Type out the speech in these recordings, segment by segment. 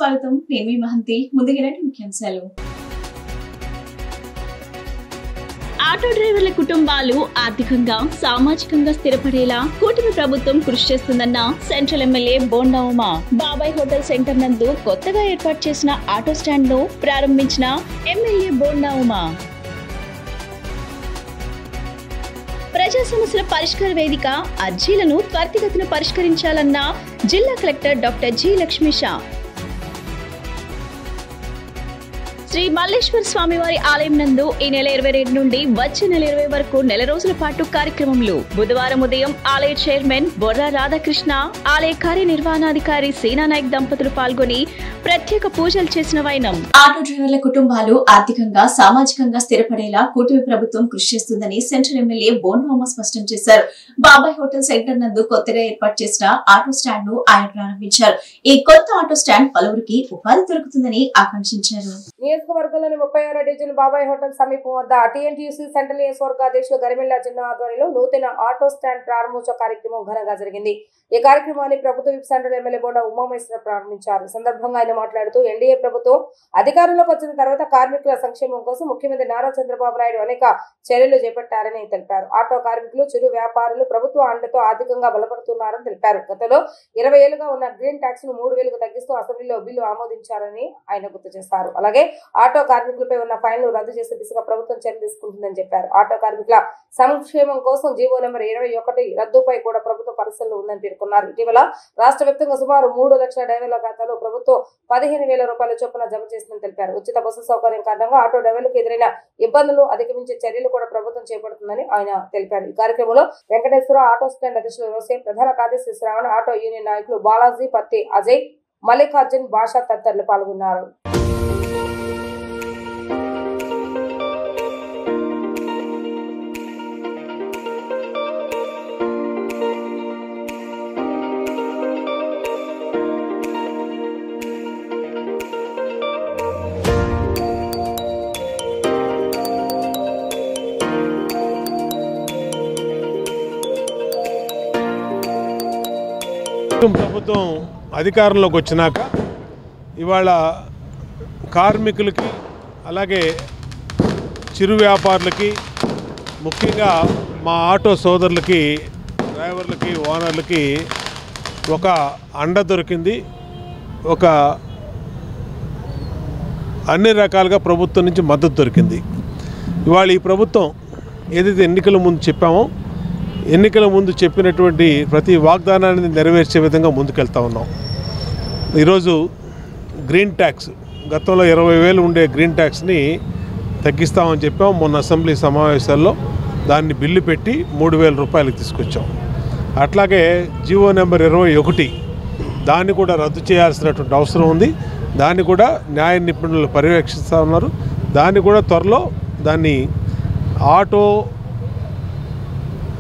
స్వాగతం. నేను మీ మహంతి. ముందుగా ముఖ్యాంశాలు. ఆటో డ్రైవర్ల కుటుంబాలు ఆర్థికంగా సామాజికంగా స్థిరపడేలా కూటమి ప్రభుత్వం కృషి చేస్తుందన్న సెంట్రల్ ఎమ్మెల్యే బోండా ఉమా. బాబాయ్ హోటల్ సెంటర్ నందు కొత్తగా ఏర్పాటు చేసిన ఆటో స్టాండ్ ను ప్రారంభించిన ఎమ్మెల్యే బోండా ఉమా. ప్రజా సమస్యల పరిష్కార వేదిక అర్జీలను త్వరితగతిన పరిష్కరించాలన్న జిల్లా collector doctor G Lakshmisha. Sri Malleswara స్వామివారి ఆలయం నందు ఈ నెల 22 నుండి వచ్చే నెల 20 వరకు నెల రోజుల పాటు కార్యక్రమంలో బుధవారం ఉదయం ఆలయ చైర్మన్ బొర్రా రాధాకృష్ణ, ఆలయ కార్యనిర్వహణాధికారి సీనా నాయక్ దంపతులు పాల్గొని ప్రత్యేక పూజలు చేసిన వైనం. ఆటో డ్రైవర్ల కుటుంబాలు ఆర్థికంగా సామాజికంగా స్థిరపడేలా కూటమి ప్రభుత్వం కృషి చేస్తుందని సెంట్రల్ ఎమ్మెల్యే బోండా ఉమా స్పష్టం చేశారు. బాబాయ్ హోటల్ సెంటర్ నందు కొత్తగా ఏర్పాటు చేసిన ఆటో స్టాండ్ ను ఆయన ప్రారంభించారు. ఈ కొత్త ఆటో స్టాండ్ పలువురికి ఉపాధి దొరుకుతుందని ఆకాంక్షించారు. నియోజకవర్గంలోని 36వ డివిజన్ బాబాయ్ హోటల్ సమీపం వద్ద టీఎన్టీయూసీ సెంట్రల్ నియోజకవర్గ అధ్యక్షులు గరిమెల్ల చిన్న ఆధ్వర్యంలో నూతన ఆటో స్టాండ్ ప్రారంభోత్సవ కార్యక్రమం ఘనంగా జరిగింది. ఈ కార్యక్రమాన్ని ప్రభుత్వ whip central MLA Bonda Umamaheswara ప్రారంభించారు. సందర్భంగా ఆయన మాట్లాడుతూ ఎన్డీఏ ప్రభుత్వం అధికారంలోకి వచ్చిన తర్వాత కార్మికుల సంక్షేమం కోసం ముఖ్యమంత్రి నారా చంద్రబాబు నాయుడు అనేక చర్యలు చేపట్టారని తెలిపారు. ఆటో కార్మికులు, చిరు వ్యాపారులు ప్రభుత్వ అండతో ఆర్థికంగా బలపడుతున్నారని తెలిపారు. గతంలో 20 ఏళ్లుగా ఉన్న గ్రీన్ ట్యాక్స్ ను 3,000కు తగ్గిస్తూ అసెంబ్లీలో బిల్లు ఆమోదించారని ఆయన గుర్తు చేశారు. అలాగే ఆటో కార్మికులపై ఉన్న ఫైన్లు రద్దు చేసే దిశగా ప్రభుత్వం చర్య తీసుకుంటుందని చెప్పారు. ఆటో కార్మికుల సంక్షేమం కోసం జీవో నెంబర్ 21 రద్దుపై కూడా ప్రభుత్వ పరిశీలనలో ఉందని పేర్కొన్నారు. ఇటీవల రాష్ట్ర వ్యాప్తంగా సుమారు 3 లక్షల డ్రైవర్ల ఖాతాలో ప్రభుత్వం 15,000 రూపాయల చొప్పున జమ చేసిందని తెలిపారు. ఉచిత బస్సు సౌకర్యం కారణంగా ఆటో డ్రైవర్లకు ఎదురైన ఇబ్బందులు అధిగమించే చర్యలు కూడా ప్రభుత్వం చేపడుతుందని ఆయన తెలిపారు. ఈ కార్యక్రమంలో వెంకటేశ్వర, ఆటో స్టాండ్ అధ్యక్షులు రోసే, ప్రధాన కార్యదర్శి శ్రావణ, ఆటో యూనియన్ నాయకులు బాలాజీ, పత్తి అజయ్, మల్లికార్జున్, భాషా తదితరులు పాల్గొన్నారు. ప్రభుత్వం అధికారంలోకి వచ్చినాక ఇవాళ కార్మికులకి, అలాగే చిరు వ్యాపారులకి, ముఖ్యంగా మా ఆటో సోదరులకి, డ్రైవర్లకి, ఓనర్లకి ఒక అండ దొరికింది. ఒక అన్ని రకాలుగా ప్రభుత్వం నుంచి మద్దతు దొరికింది. ఇవాళ ఈ ప్రభుత్వం ఏదైతే ఎన్నికల ముందు చెప్పామో, ఎన్నికల ముందు చెప్పినటువంటి ప్రతి వాగ్దానాన్ని నెరవేర్చే విధంగా ముందుకెళ్తా ఉన్నాం. ఈరోజు గ్రీన్ ట్యాక్స్, గతంలో 20,000 ఉండే గ్రీన్ ట్యాక్స్ని తగ్గిస్తామని చెప్పాం. మొన్న అసెంబ్లీ సమావేశాల్లో దాన్ని బిల్లు పెట్టి 3,000 రూపాయలకు తీసుకొచ్చాం. అట్లాగే జీవో నెంబర్ 21 దాన్ని కూడా రద్దు చేయాల్సినటువంటి అవసరం ఉంది. దాన్ని కూడా న్యాయ నిపుణులు పర్యవేక్షిస్తూ ఉన్నారు. దాన్ని కూడా త్వరలో దాన్ని ఆటో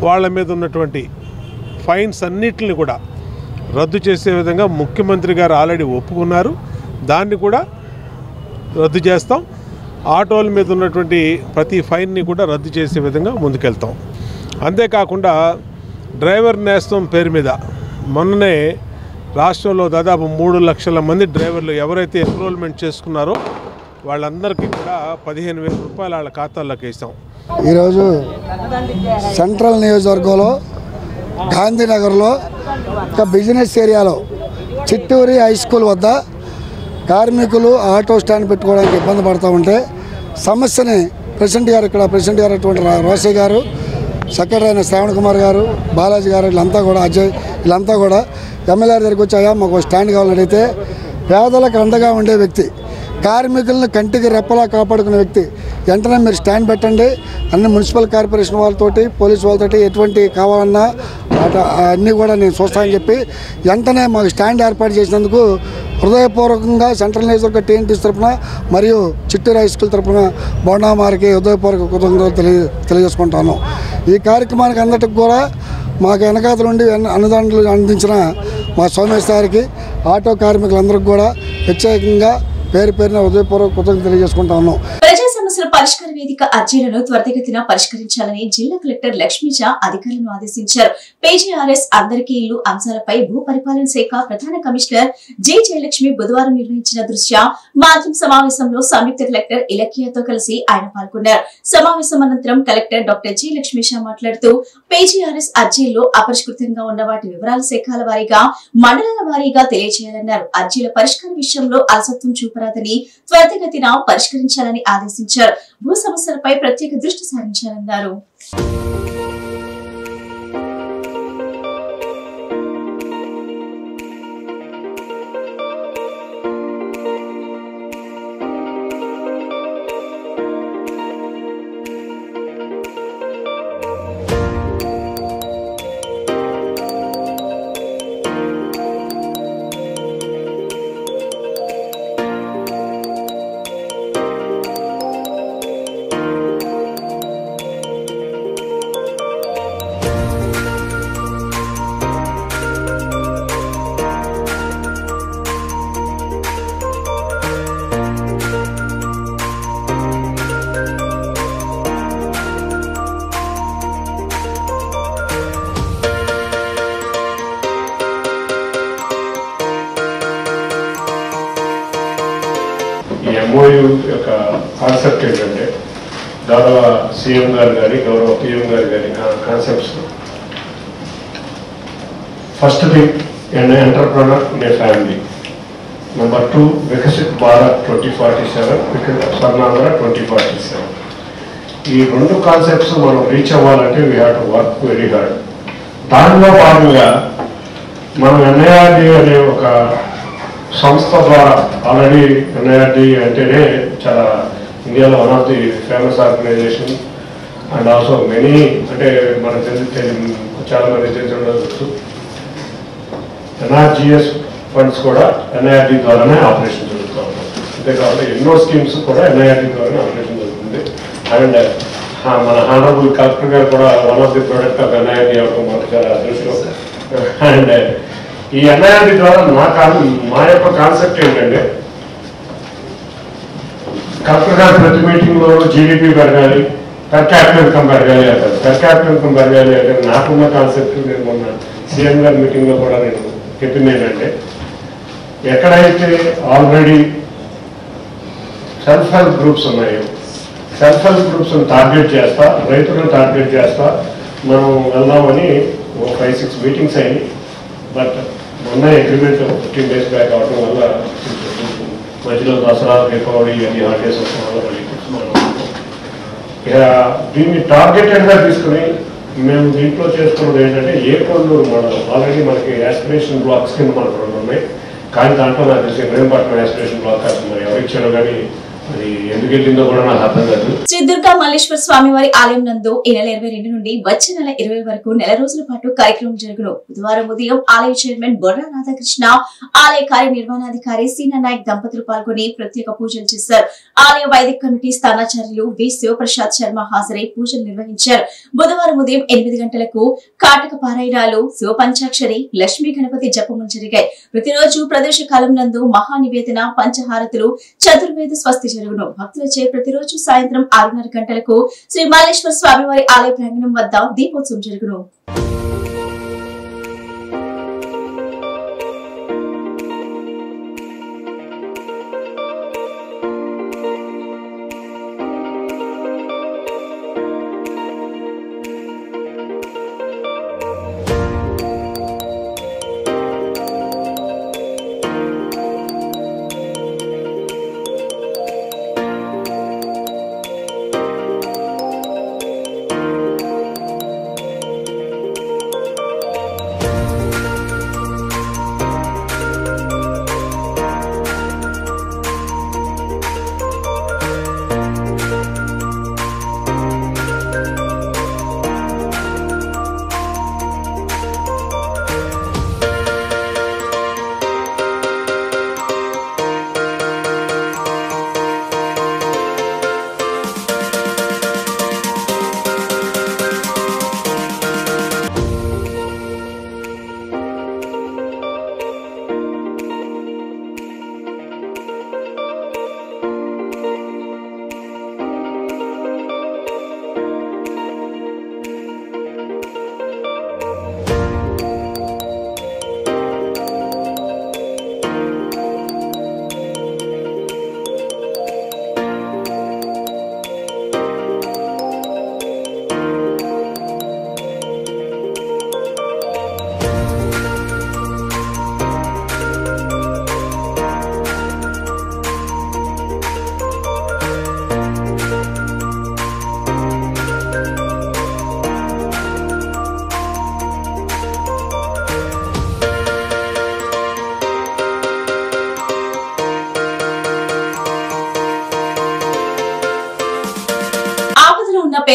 వాళ్ళ మీద ఉన్నటువంటి ఫైన్స్ అన్నిటిని కూడా రద్దు చేసే విధంగా ముఖ్యమంత్రి గారు ఆల్రెడీ ఒప్పుకున్నారు. దాన్ని కూడా రద్దు చేస్తాం. ఆటోల మీద ఉన్నటువంటి ప్రతి ఫైన్ని కూడా రద్దు చేసే విధంగా ముందుకెళ్తాం. అంతేకాకుండా డ్రైవర్ నేస్తం పేరు మీద మొన్ననే రాష్ట్రంలో దాదాపు 3 లక్షల మంది డ్రైవర్లు ఎవరైతే ఎన్రోల్మెంట్ చేసుకున్నారో వాళ్ళందరికీ కూడా 15,000 రూపాయలు వాళ్ళ ఖాతాల్లోకి వేసాం. ఈరోజు సెంట్రల్ నియోజకవర్గంలో గాంధీనగర్లో ఒక బిజినెస్ ఏరియాలో చిట్టూరి హై స్కూల్ వద్ద కార్మికులు ఆటో స్టాండ్ పెట్టుకోవడానికి ఇబ్బంది పడుతూ ఉంటే సమస్యని ప్రెసిడెంట్ గారు అటువంటి రోసే గారు, సెక్రటరీ అయిన శ్రావణ కుమార్ గారు, బాలాజీ గారు, వీళ్ళంతా కూడా అజయ్, వీళ్ళంతా కూడా ఎమ్మెల్యే దగ్గరికి వచ్చాయా మాకు స్టాండ్ కావాలని అడిగితే పేదలకు అండగా ఉండే వ్యక్తి, కార్మికులను కంటికి రెప్పలా కాపాడుకునే వ్యక్తి, వెంటనే మీరు స్టాండ్ పెట్టండి, అన్ని మున్సిపల్ కార్పొరేషన్ వాళ్ళతోటి, పోలీసు వాళ్ళతోటి ఎటువంటి కావాలన్నా అన్నీ కూడా నేను చూస్తానని చెప్పి వెంటనే మాకు స్టాండ్ ఏర్పాటు చేసినందుకు హృదయపూర్వకంగా సెంట్రల్ నియోజకవర్గ టీఎన్టీసీ తరఫున మరియు చిట్టూరు హై స్కూల్ తరఫున బోండామారికి హృదయపూర్వక కృతజ్ఞతలు తెలియజేసుకుంటాను. ఈ కార్యక్రమానికి అందరికీ కూడా మాకు వెనకాతల నుండి అన్నదానాలు అందించిన మా సోమేశ్ గారికి, ఆటో కార్మికులందరికీ కూడా ప్రత్యేకంగా పేరు పేరున హృదయపూర్వక కృతజ్ఞతలు తెలియజేసుకుంటాను. ప్రజా సమస్యల పరిష్కార వేదిక అర్జీలను త్వరితగతిన పరిష్కరించాలని జిల్లా కలెక్టర్ లక్ష్మీజ అధికారులను ఆదేశించారు. PGRS అందరికీ ఇల్లు అంశాలపై భూ పరిపాలన శాఖ ప్రధాన కమిషనర్ జె జయలక్ష్మి బుధవారం నిర్వహించిన దృశ్య మాధ్యమ సమావేశంలో సంయుక్త కలెక్టర్ ఇలకియాతో కలిసి ఆయన పాల్గొన్నారు. సమావేశం అనంతరం కలెక్టర్ డాక్టర్ జి లక్ష్మీష మాట్లాడుతూ PGRS అర్జీల్లో అపరిష్కృతంగా ఉన్న వాటి వివరాల శాఖల వారీగా మండలాల వారీగా తెలియజేయాలన్నారు. అర్జీల పరిష్కార విషయంలో అలసత్వం చూపరాదని త్వరితగతిన పరిష్కరించాలని ఆదేశించారు. భూ సమస్యలపై ప్రత్యేక దృష్టి సారించాలన్నారు. MOU యొక్క కాన్సెప్ట్ ఏంటంటే గౌరవ సీఎం గారు కానీ గౌరవ PM గారు కానీ concepts first thing entrepreneur in a family, number 2 Viksit Bharat 2047, Swarnandhra 2047. ఈ 2 కాన్సెప్ట్స్ మనం రీచ్ అవ్వాలంటే we have to work very hard. దానిలో భాగంగా మనం NIRD అనే ఒక సంస్థ ద్వారా ఆల్రెడీ NIRD అంటేనే చాలా ఇండియాలో one of the famous organisation and also many అంటే మనకు చాలా మంది తెలిసి ఉండవచ్చు. NRGS ఫండ్స్ కూడా NIRD ద్వారానే ఆపరేషన్ జరుగుతూ ఉంటాయి. అంతేకాకుండా ఎన్నో స్కీమ్స్ కూడా NIRD ద్వారానే ఆపరేషన్ జరుగుతుంది. అండ్ మన హానరబుల్ కలెక్టర్ గారు కూడా one of the product of NIRD అవడం మనకు చాలా అదృష్టం. అండ్ ఈ NIRD ద్వారా మా యొక్క కాన్సెప్ట్ ఏంటంటే కలెక్టర్ గారు ప్రతి మీటింగ్లో GDP పెరగాలి, పర్ క్యాపిటల్ ఇన్కమ్ పెరగాలి అంటారు. పర్ క్యాపిటల్ ఇన్కమ్ పెరగాలి అంటే నాకున్న కాన్సెప్ట్ నేను మొన్న సీఎం గారి మీటింగ్లో కూడా నేను చెప్పింది ఏంటంటే ఎక్కడైతే ఆల్రెడీ సెల్ఫ్ హెల్ప్ గ్రూప్స్ ఉన్నాయో సెల్ఫ్ హెల్ప్ గ్రూప్స్ని టార్గెట్ చేస్తా, రైతులను టార్గెట్ చేస్తా మనం వెళ్దామని 5-6 మీటింగ్స్ అయినాయి. బట్ మొన్న అగ్రిమెంట్ 15 days బ్యాక్ అవడం వల్ల మధ్యలో దసరా దీపావళి అన్ని హాలిడేస్ వస్తున్న వల్ల ఇక దీన్ని టార్గెటెడ్గా తీసుకుని మేము దీంట్లో చేసుకున్నది ఏంటంటే ఏకొల్లూరు మోడల్ ఆల్రెడీ మనకి యాస్పిరేషన్ బ్లాక్స్ కింద మనకు 2 ఉన్నాయి. కానీ దాంట్లో నాకు తెలిసి ఇబ్రహీంపట్నం యాస్పిరేషన్ బ్లాక్ కాదు, మరి ఎవరు ఇచ్చారో కానీ అది ఎందుకు వెళ్ళిందో కూడా నాకు అర్థం కాదు. శ్రీ దుర్గా మల్లేశ్వర స్వామి వారి ఆలయం నందు ఈ నెల 22 నుండి వచ్చే నెల 20 వరకు నెల రోజుల పాటు కార్యక్రమం జరుగును. బుధవారం ఉదయం ఆలయ చైర్మన్ బొర్రా రాధాకృష్ణ, ఆలయ కార్యనిర్వహణాధికారి సీనా నాయక్ దంపతులు పాల్గొని ప్రత్యేక పూజలు చేశారు. ఆలయ వైదిక కమిటీ స్థానాచార్యులు వి శివప్రసాద్ శర్మ హాజరై పూజలు నిర్వహించారు. బుధవారం ఉదయం 8 గంటలకు కాటక పారాయణాలు, శివ పంచాక్షరి, లక్ష్మీ గణపతి జపములు జరిగాయి. ప్రతిరోజు ప్రదోష కాలం నందు మహానివేదన, పంచహారతులు, చతుర్వేద స్వస్తి జరుగును. భక్తులచే ప్రతిరోజు సాయంత్రం 6:30 గంటలకు శ్రీ మల్లేశ్వర స్వామివారి ఆలయ ప్రాంగణం వద్ద దీపోత్సవం జరుగును.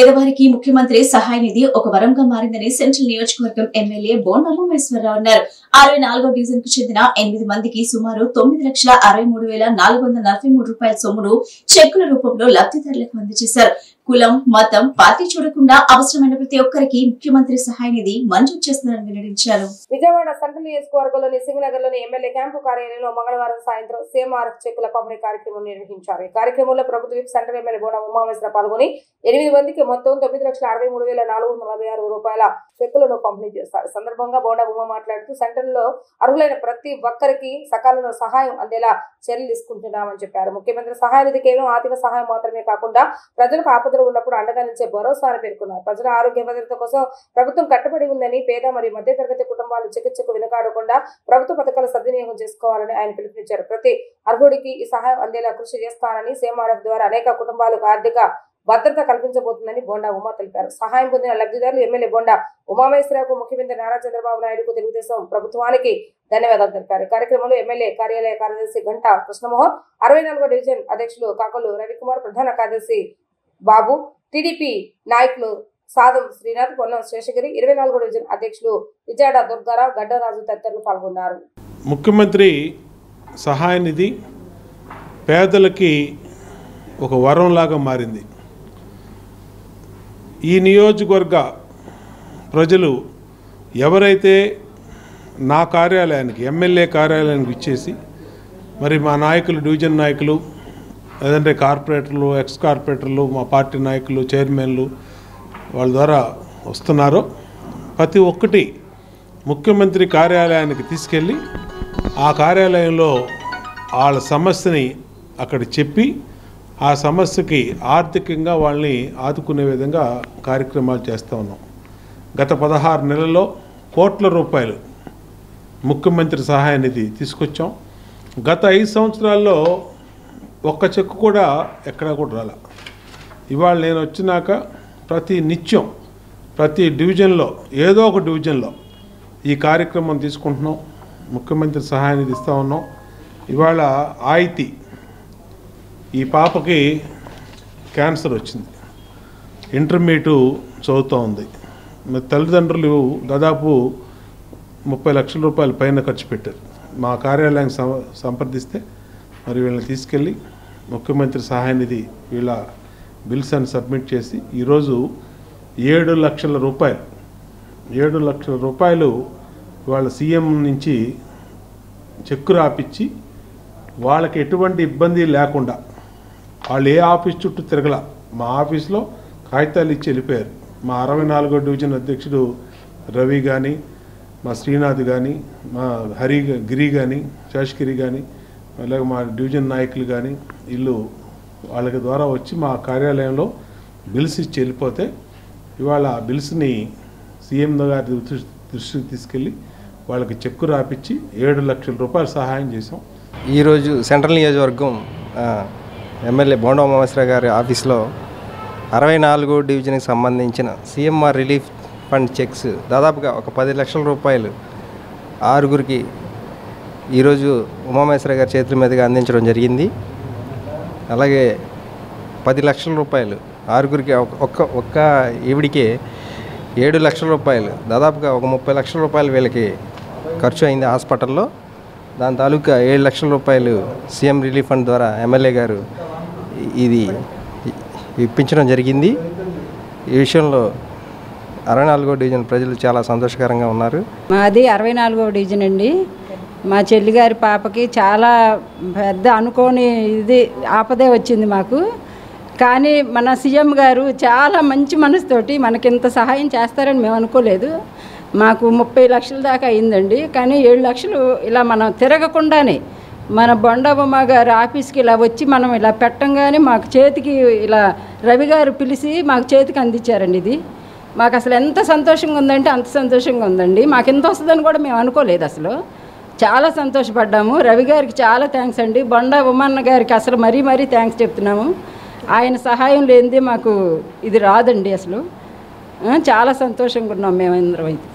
పేదవారికి ముఖ్యమంత్రి సహాయ నిధి ఒక వరంగా మారిందని సెంట్రల్ నియోజకవర్గం ఎమ్మెల్యే బోండా ఉమేశ్వరరావు అన్నారు. 64వ డివిజన్ కు చెందిన 8 మందికి సుమారు 9,63,443 రూపాయల సొమ్మును చెక్కుల రూపంలో లబ్ధిదారులకు అందజేశారు. కులం, మతం, పార్టీ చూడకుండా అవసరమైన ప్రతి ఒక్కరికి ముఖ్యమంత్రి సహాయ నిధి మంజూరు చేస్తున్నారని వెల్లడించారు. విజయవాడ సెంట్రల్ నియోజకవర్గంలోని సింగనగర్ లోని ఎమ్మెల్యే క్యాంపు కార్యాలయంలో మంగళవారం సాయంత్రం సీఎంఆర్ఎఫ్ చెక్కుల పంపిణీ కార్యక్రమం నిర్వహించారు. ఈ కార్యక్రమంలో ప్రభుత్వ whip central MLA bonda Umameswara Rao పాల్గొని 8 మందికి మొత్తం 9,63,446 రూపాయల చెక్కులను పంపిణీ చేశారు. సందర్భంగా బోండా ఉమా మాట్లాడుతూ సెంట్రల్ లో అర్హులైన ప్రతి ఒక్కరికి సకాలంలో సహాయం అందేలా చర్యలు తీసుకుంటున్నామని చెప్పారు. ముఖ్యమంత్రి సహాయ నిధి కేవలం ఆర్థిక సహాయం మాత్రమే కాకుండా ప్రజలకు ఆపదలు ఉన్నప్పుడు అండగా నిలిచే భరోసా అని పేర్కొన్నారు. ప్రజల ఆరోగ్య భద్రత కోసం ప్రభుత్వం కట్టుబడి ఉందని, పేద మరియు మధ్యతరగతి కుటుంబాలు చికిత్సకు వెనుకాడకుండా ప్రభుత్వ పథకాలు సద్వినియోగం చేసుకోవాలని ఆయన పిలుపునిచ్చారు. ప్రతి అర్హుడికి ఈ సహాయం అందేలా కృషి చేస్తానని, సీఎంఆర్ఎఫ్ ద్వారా అనేక కుటుంబాలకు ఆర్థిక భద్రత కల్పించబోతుందని బోండా ఉమా తెలిపారు. సహాయం పొందిన లబ్ధిదారులు ఎమ్మెల్యే బోండా ఉమామేశ్వరరావుకు, ముఖ్యమంత్రి నారా చంద్రబాబు నాయుడుకు, తెలుగుదేశం ప్రభుత్వానికి ధన్యవాదాలు తెలిపారు. కార్యక్రమంలో ఎమ్మెల్యే కార్యాలయ కార్యదర్శి గంటా కృష్ణమోహన్, 64వ డివిజన్ అధ్యక్షులు కాకలు రవికుమార్, ప్రధాన కార్యదర్శి బాబు, టీడీపీ నాయకులు సాదం శ్రీనాథ్, పొన్నం శేషగిరి, 24వ డివిజన్ అధ్యక్షులు విజయాడ దుర్గారావు, గడ్డరాజు తదితరులు పాల్గొన్నారు. ముఖ్యమంత్రి సహాయ నిధి పేదలకి ఒక వరంలాగా మారింది. ఈ నియోజకవర్గ ప్రజలు ఎవరైతే నా కార్యాలయానికి, ఎమ్మెల్యే కార్యాలయానికి ఇచ్చేసి, మరి మా నాయకులు, డివిజన్ నాయకులు, లేదంటే కార్పొరేటర్లు, ఎక్స్ కార్పొరేటర్లు, మా పార్టీ నాయకులు, చైర్మన్లు వాళ్ళ ద్వారా వస్తున్నారో ప్రతి ఒక్కటి ముఖ్యమంత్రి కార్యాలయానికి తీసుకెళ్ళి ఆ కార్యాలయంలో వాళ్ళ సమస్యని అక్కడ చెప్పి ఆ సమస్యకి ఆర్థికంగా వాళ్ళని ఆదుకునే విధంగా కార్యక్రమాలు చేస్తూ ఉన్నాం. గత 16 నెలల్లో కోట్ల రూపాయలు ముఖ్యమంత్రి సహాయ నిధి తీసుకొచ్చాం. గత 5 సంవత్సరాల్లో ఒక్క చెక్కు కూడా ఎక్కడా కూడా రాల. ఇవాళ నేను వచ్చినాక ప్రతి నిత్యం ప్రతి డివిజన్లో ఏదో ఒక డివిజన్లో ఈ కార్యక్రమం తీసుకుంటున్నాం. ముఖ్యమంత్రి సహాయ నిధి ఇస్తూ ఉన్నాం. ఇవాళ ఆయితీ ఈ పాపకి క్యాన్సర్ వచ్చింది, ఇంటర్మీడియట్ చదువుతూ ఉంది. మరి తల్లిదండ్రులు దాదాపు 30 లక్షల రూపాయల పైన ఖర్చు పెట్టారు. మా కార్యాలయానికి సంప్రదిస్తే మరి వీళ్ళని తీసుకెళ్ళి ముఖ్యమంత్రి సహాయ నిధి వీళ్ళ బిల్స్ అని సబ్మిట్ చేసి ఈరోజు 7 లక్షల రూపాయలు వాళ్ళ సీఎం నుంచి చెక్కు రాపిచ్చి వాళ్ళకి ఎటువంటి ఇబ్బంది లేకుండా, వాళ్ళు ఏ ఆఫీస్ చుట్టూ తిరగల, మా ఆఫీస్లో కాగితాలు ఇచ్చి వెళ్ళిపోయారు. మా 64వ డివిజన్ అధ్యక్షుడు రవి కానీ, మా శ్రీనాథ్ కానీ, మా గిరి కానీ, శేషగిరి కానీ, అలాగే మా డివిజన్ నాయకులు కానీ వీళ్ళు వాళ్ళకి ద్వారా వచ్చి మా కార్యాలయంలో బిల్స్ ఇచ్చి వెళ్ళిపోతే ఇవాళ ఆ బిల్స్ని సీఎం గారి దృష్టికి తీసుకెళ్ళి వాళ్ళకి చెక్కు రాపిచ్చి 7 లక్షల రూపాయలు సహాయం చేసాం. ఈరోజు సెంట్రల్ నియోజకవర్గం ఎమ్మెల్యే బోండా ఉమామేశ్వరరావు గారి ఆఫీస్లో 64వ డివిజన్కి సంబంధించిన సీఎంఆర్ రిలీఫ్ ఫండ్ చెక్స్ దాదాపుగా ఒక 10 లక్షల రూపాయలు 6గురికి ఈరోజు ఉమామేశ్వరరావు గారి చేతుల మీదుగా అందించడం జరిగింది. అలాగే 10 లక్షల రూపాయలు 6గురికి ఒక్క ఈవిడికే 7 లక్షల రూపాయలు, దాదాపుగా ఒక 30 లక్షల రూపాయలు వీళ్ళకి ఖర్చు అయింది హాస్పిటల్లో. దాని తాలూకా 7 లక్షల రూపాయలు సీఎం రిలీఫ్ ఫండ్ ద్వారా ఎమ్మెల్యే గారు ఇది ఇప్పించడం జరిగింది. ఈ విషయంలో 64వ డివిజన్ ప్రజలు చాలా సంతోషకరంగా ఉన్నారు. మాది 64వ డివిజన్ అండి. మా చెల్లిగారి పాపకి చాలా పెద్ద అనుకోని ఆపదే వచ్చింది మాకు. కానీ మన సీఎం గారు చాలా మంచి మనసుతోటి మనకింత సహాయం చేస్తారని మేము అనుకోలేదు. మాకు 30 లక్షల దాకా అయిందండి. కానీ 7 లక్షలు ఇలా మనం తిరగకుండానే మన బొండా ఉమ గారు ఆఫీస్కి ఇలా వచ్చి మనం ఇలా పెట్టంగానే మాకు చేతికి ఇలా రవి గారు పిలిచి మాకు చేతికి అందించారండి. ఇది మాకు అసలు ఎంత సంతోషంగా ఉందంటే అంత సంతోషంగా ఉందండి. మాకు ఎంత వస్తుందని కూడా మేము అనుకోలేదు. అసలు చాలా సంతోషపడ్డాము. రవి గారికి చాలా థ్యాంక్స్ అండి. బొండా ఉమన్న గారికి అసలు మరీ థ్యాంక్స్ చెప్తున్నాము. ఆయన సహాయం లేనిదే మాకు ఇది రాదండి. అసలు చాలా సంతోషంగా ఉన్నాం మేమందరం. అయితే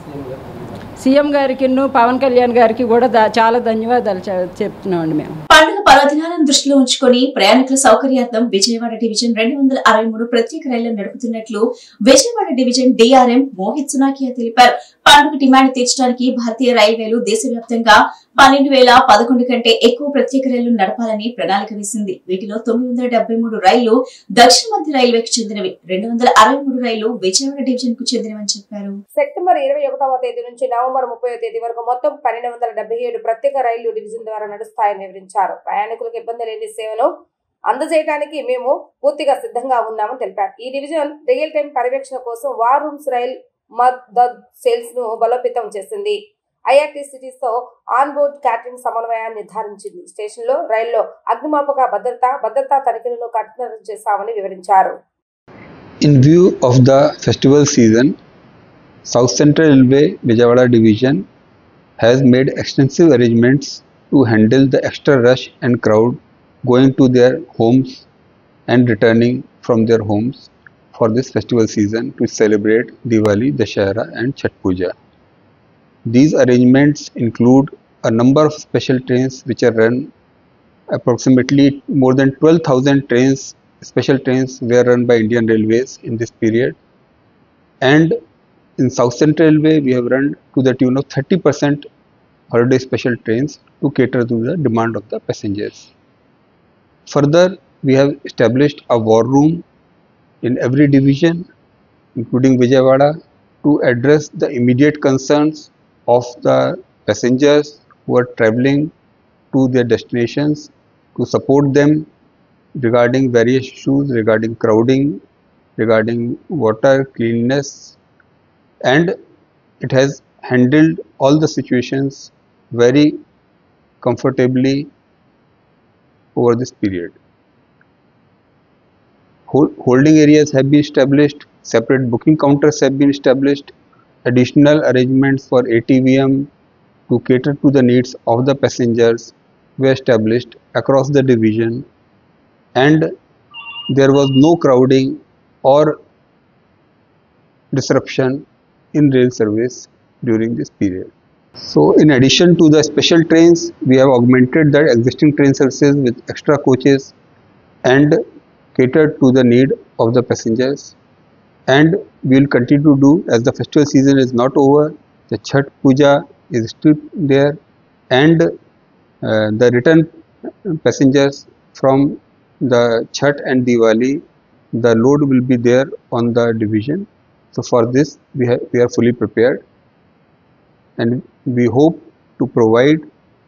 సీఎం గారికి, పవన్ కళ్యాణ్ గారికి కూడా చాలా ధన్యవాదాలు చెప్తున్నామండి మేము. పండుగ పర్వదినాలను దృష్టిలో ఉంచుకొని ప్రయాణికుల సౌకర్యార్థం విజయవాడ డివిజన్ 263 ప్రత్యేక రైళ్లు నడుపుతున్నట్లు విజయవాడ డివిజన్ డిఆర్ఎం మోహిత్ సునాకియా తెలిపారు. పండుగ డిమాండ్ తీర్చడానికి భారతీయ రైల్వేలు దేశవ్యాప్తంగా 12,011 కంటే ఎక్కువ ప్రత్యేక రైళ్లు నడపాలని ప్రణాళిక వేసింది. వీటిలో 973 రైళ్లు దక్షిణ మధ్య రైల్వేకి చెందినవి, 263 రైళ్లు విజయవాడ డివిజన్ కు చెందినవని చెప్పారు. సెప్టెంబర్ 21వ తేదీ నుంచి నవంబర్ 30వ తేదీ వరకు మొత్తం 1277 ప్రత్యేక రైళ్లు డివిజన్ ద్వారా నడుస్తాయని వివరించారు. ప్రయాణికులకు ఇబ్బంది లేని సేవను అందజేయడానికి మేము పూర్తిగా సిద్ధంగా ఉన్నామని తెలిపారు. ఈ డివిజన్ రియల్ టైం పర్యవేక్షణ కోసం war rooms rail Madad sales ను బలోపేతం చేసింది. ఐఆర్టీసీతో ఆన్ బోర్డ్ క్యాటరింగ్ సమన్వయాన్ని నిర్ధారించింది. స్టేషన్ లో రైల్లో అగ్నిమాపక భద్రతా తనిఖీలను కఠినం చేశామని వివరించారు. In view of the festival season, South Central Railway Vijayawada Division has made extensive arrangements to handle the extra rush and crowd going to their homes and returning from their homes for this festival season to celebrate Diwali, Dashera and Chhath Puja. These arrangements include a number of special trains which are run. Approximately more than 12,000 trains, special trains were run by Indian Railways in this period, and in South Central Railway we have run to the tune of 30% holiday special trains to cater to the demand of the passengers. Further, we have established a war room in every division including Vijayawada to address the immediate concerns of the passengers who are travelling to their destinations, to support them regarding various issues regarding crowding, regarding water, cleanliness, and it has handled all the situations very comfortably over this period. Holding areas have been established, separate booking counters have been established, additional arrangements for ATVM to cater to the needs of the passengers were established across the division, and there was no crowding or disruption in rail service during this period. So in addition to the special trains, we have augmented the existing train services with extra coaches and catered to the need of the passengers, and we will continue to do as the festival season is not over. The Chhath Puja is still there, and the return passengers from the Chhath and Diwali, the load will be there on the division. So for this we are fully prepared, and we hope to provide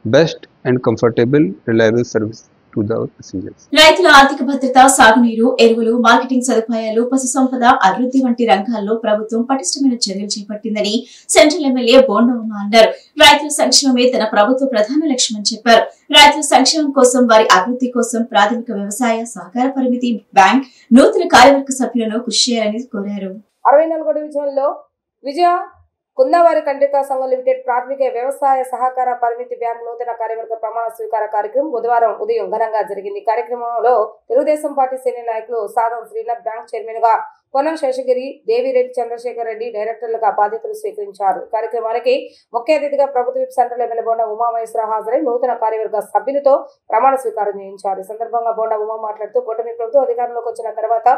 best and comfortable reliable service to the passengers. రైతుల ఆర్థిక భద్రత, సాగునీరు, ఎరువులు, marketing సదుపాయాలు, పశు సంపద అభివృద్ధి వంటి రంగాల్లో ప్రభుత్వం పటిష్టమైన చర్యలు చేపట్టిందని సెంట్రల్ ఎమ్మెల్యే బోండా ఉమ అన్నారు. రైతుల సంక్షేమమే తన ప్రభుత్వ ప్రధాన లక్ష్యమని చెప్పారు. రైతుల సంక్షేమం కోసం, వారి అభివృద్ధి కోసం ప్రాథమిక వ్యవసాయ సహకార పరిమితి బ్యాంక్ నూతన కార్యవర్గ సభ్యులను కృషి చేయాలని కోరారు. 64వ డివిజన్లో విజయ కుందవారి కండ్రికా సంఘం లిమిటెడ్ ప్రాథమిక వ్యవసాయ సహకార పరిమితి బ్యాంక్ నూతన కార్యవర్గ ప్రమాణ స్వీకార కార్యక్రమం బుధవారం ఉదయం ఘనంగా జరిగింది. కార్యక్రమంలో తెలుగుదేశం పార్టీ సీనియర్ నాయకులు సాధం శ్రీనాథ్, బ్యాంక్ చైర్మన్ గా పొన్నం శేషగిరి, దేవిరెడ్డి చంద్రశేఖర్ రెడ్డి డైరెక్టర్లుగా బాధ్యతలు స్వీకరించారు. ఈ కార్యక్రమానికి ముఖ్య అతిథిగా ప్రభుత్వ whip central MLA Bonda Umamaheswararao హాజరై నూతన కార్యవర్గ సభ్యులతో ప్రమాణ స్వీకారం చేయించారు. ఈ సందర్భంగా బోండా ఉమా మాట్లాడుతూ కూటమి ప్రభుత్వం అధికారంలోకి వచ్చిన తర్వాత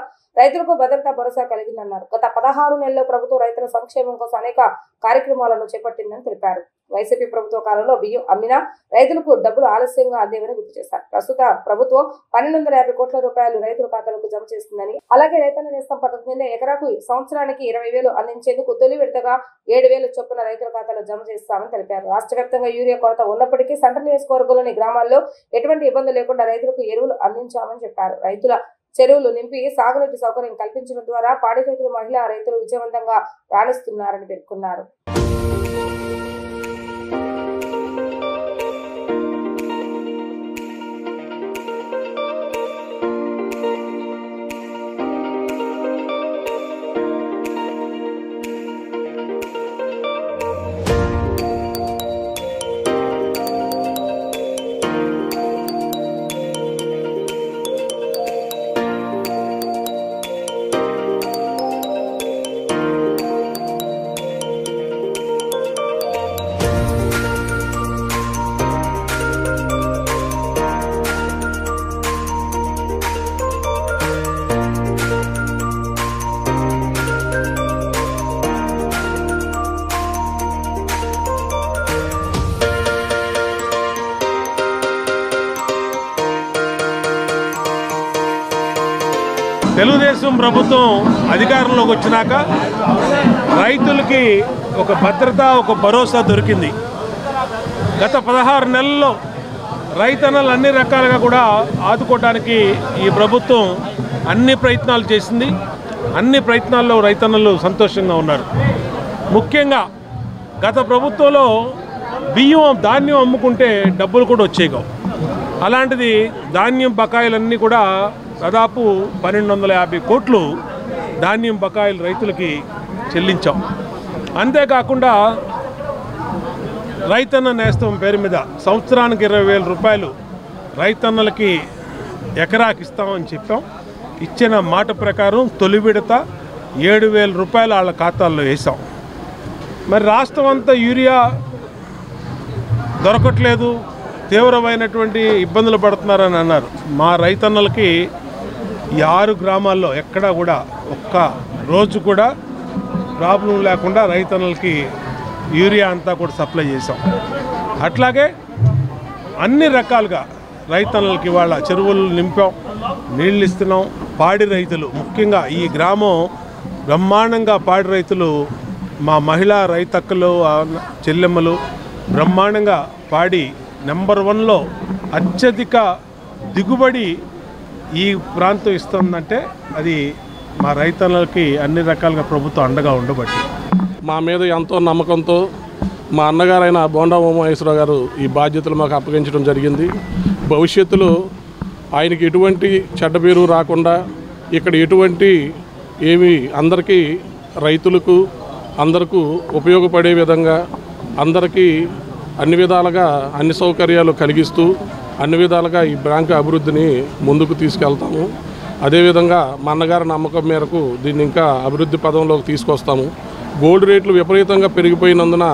రైతులకు భద్రతా భరోసా కలిగిందన్నారు. గత 16 నెలల్లో ప్రభుత్వం రైతుల సంక్షేమం కోసం అనేక కార్యక్రమాలను చేపట్టిందని తెలిపారు. వైసీపీ ప్రభుత్వ కాలంలో బియ్యం అమ్మినా రైతులకు డబ్బులు ఆలస్యంగా అందేవని గుర్తు చేశారు. ప్రస్తుత ప్రభుత్వం 1250 కోట్ల రూపాయలు రైతుల ఖాతాలకు జమ చేస్తుందని, అలాగే రైతన్న నేస్తం పథకం కింద ఎకరాకు సంవత్సరానికి 20,000 అందించేందుకు తొలి విడతగా 7,000 చొప్పున రైతుల ఖాతాలో జమ చేస్తామని తెలిపారు. రాష్ట్ర వ్యాప్తంగా యూరియా కొరత ఉన్నప్పటికీ సెంట్రల్ నియోజకవర్గంలోని గ్రామాల్లో ఎటువంటి ఇబ్బంది లేకుండా రైతులకు ఎరువులు అందించామని చెప్పారు. రైతుల చెరువులు నింపి సాగునీటి సౌకర్యం కల్పించడం ద్వారా పాడి రైతులు, మహిళా రైతులు విజయవంతంగా రాణిస్తున్నారని పేర్కొన్నారు. తెలుగుదేశం ప్రభుత్వం అధికారంలోకి వచ్చినాక రైతులకి ఒక భద్రత, ఒక భరోసా దొరికింది. గత 16 నెలల్లో రైతన్నలు అన్ని రకాలుగా కూడా ఆదుకోవడానికి ఈ ప్రభుత్వం అన్ని ప్రయత్నాలు చేసింది. అన్ని ప్రయత్నాల్లో రైతన్నలు సంతోషంగా ఉన్నారు. ముఖ్యంగా గత ప్రభుత్వంలో బియ్యం, ధాన్యం అమ్ముకుంటే డబ్బులు కూడా వచ్చేయవు. అలాంటిది ధాన్యం బకాయిలన్నీ కూడా దాదాపు 1250 కోట్లు ధాన్యం బకాయిలు రైతులకి చెల్లించాం. అంతేకాకుండా రైతన్న నేస్తం పేరు మీద సంవత్సరానికి 20,000 రూపాయలు రైతన్నలకి ఎకరాకి ఇస్తామని చెప్పాం. ఇచ్చిన మాట ప్రకారం తొలి విడత 7,000 రూపాయలు వాళ్ళ ఖాతాల్లో వేసాం. మరి రాష్ట్రం అంతా యూరియా దొరకట్లేదు, తీవ్రమైనటువంటి ఇబ్బందులు పడుతున్నారని అన్నారు. మా రైతన్నలకి ఈ 6 గ్రామాల్లో ఎక్కడా కూడా ఒక్క రోజు కూడా ప్రాబ్లం లేకుండా రైతన్నలకి యూరియా అంతా కూడా సప్లై చేసాం. అట్లాగే అన్ని రకాలుగా రైతన్నలకి వాళ్ళ చెరువులు నింపాం, నీళ్ళు ఇస్తున్నాం. పాడి రైతులు ముఖ్యంగా ఈ గ్రామం బ్రహ్మాండంగా పాడి రైతులు, మా మహిళా రైతక్కలు, చెల్లెమ్మలు బ్రహ్మాండంగా పాడి నెంబర్ 1లో అత్యధిక దిగుబడి ఈ ప్రాంతం ఇస్తుందంటే అది మా రైతన్నలకి అన్ని రకాలుగా ప్రభుత్వం అండగా ఉండబట్టి. మా మీద ఎంతో నమ్మకంతో మా అన్నగారైన బోండా ఉమామహేశ్వరరావు గారు ఈ బాధ్యతలు మాకు అప్పగించడం జరిగింది. భవిష్యత్తులో ఆయనకి ఎటువంటి చెడ్డ పేరు రాకుండా ఇక్కడ ఎటువంటి ఏమి అందరికీ రైతులకు అందరికీ ఉపయోగపడే విధంగా అందరికీ అన్ని విధాలుగా అన్ని సౌకర్యాలు కలిగిస్తూ అన్ని విధాలుగా ఈ బ్యాంకు అభివృద్ధిని ముందుకు తీసుకెళ్తాము. అదేవిధంగా మా అన్నగారి నమ్మకం మేరకు దీన్ని ఇంకా అభివృద్ధి పదంలోకి తీసుకొస్తాము. గోల్డ్ రేట్లు విపరీతంగా పెరిగిపోయినందున